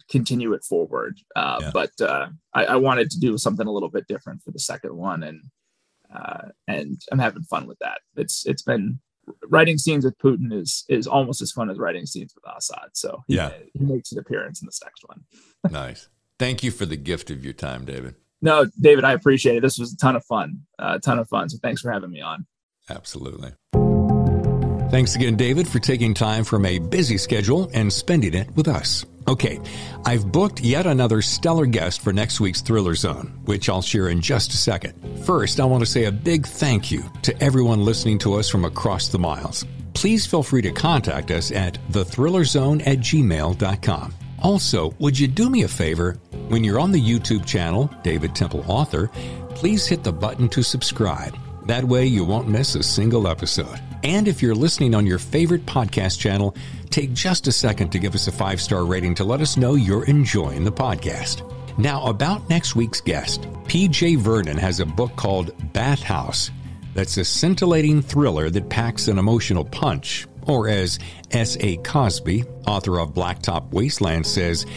continue it forward. But I wanted to do something a little bit different for the second one, and I'm having fun with that. It's been writing scenes with Putin is almost as fun as writing scenes with Assad. So he makes an appearance in this next one. Nice. Thank you for the gift of your time, David. No, David, I appreciate it. This was a ton of fun. So thanks for having me on. Absolutely. Thanks again, David, for taking time from a busy schedule and spending it with us. Okay, I've booked yet another stellar guest for next week's Thriller Zone, which I'll share in just a second. First, I want to say a big thank you to everyone listening to us from across the miles. Please feel free to contact us at thethrillerzone@gmail.com. Also, would you do me a favor? When you're on the YouTube channel, David Temple Author, please hit the button to subscribe. That way you won't miss a single episode. And if you're listening on your favorite podcast channel, take just a second to give us a 5-star rating to let us know you're enjoying the podcast. Now, about next week's guest. P.J. Vernon has a book called Bathhouse that's a scintillating thriller that packs an emotional punch. Or as S.A. Cosby, author of Blacktop Wasteland, says,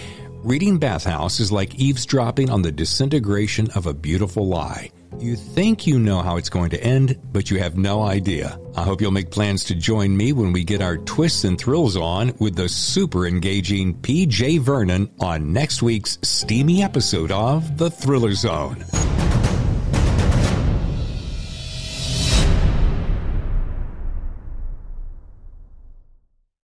Reading Bathhouse is like eavesdropping on the disintegration of a beautiful lie. You think you know how it's going to end, but you have no idea. I hope you'll make plans to join me when we get our twists and thrills on with the super engaging P.J. Vernon on next week's steamy episode of The Thriller Zone.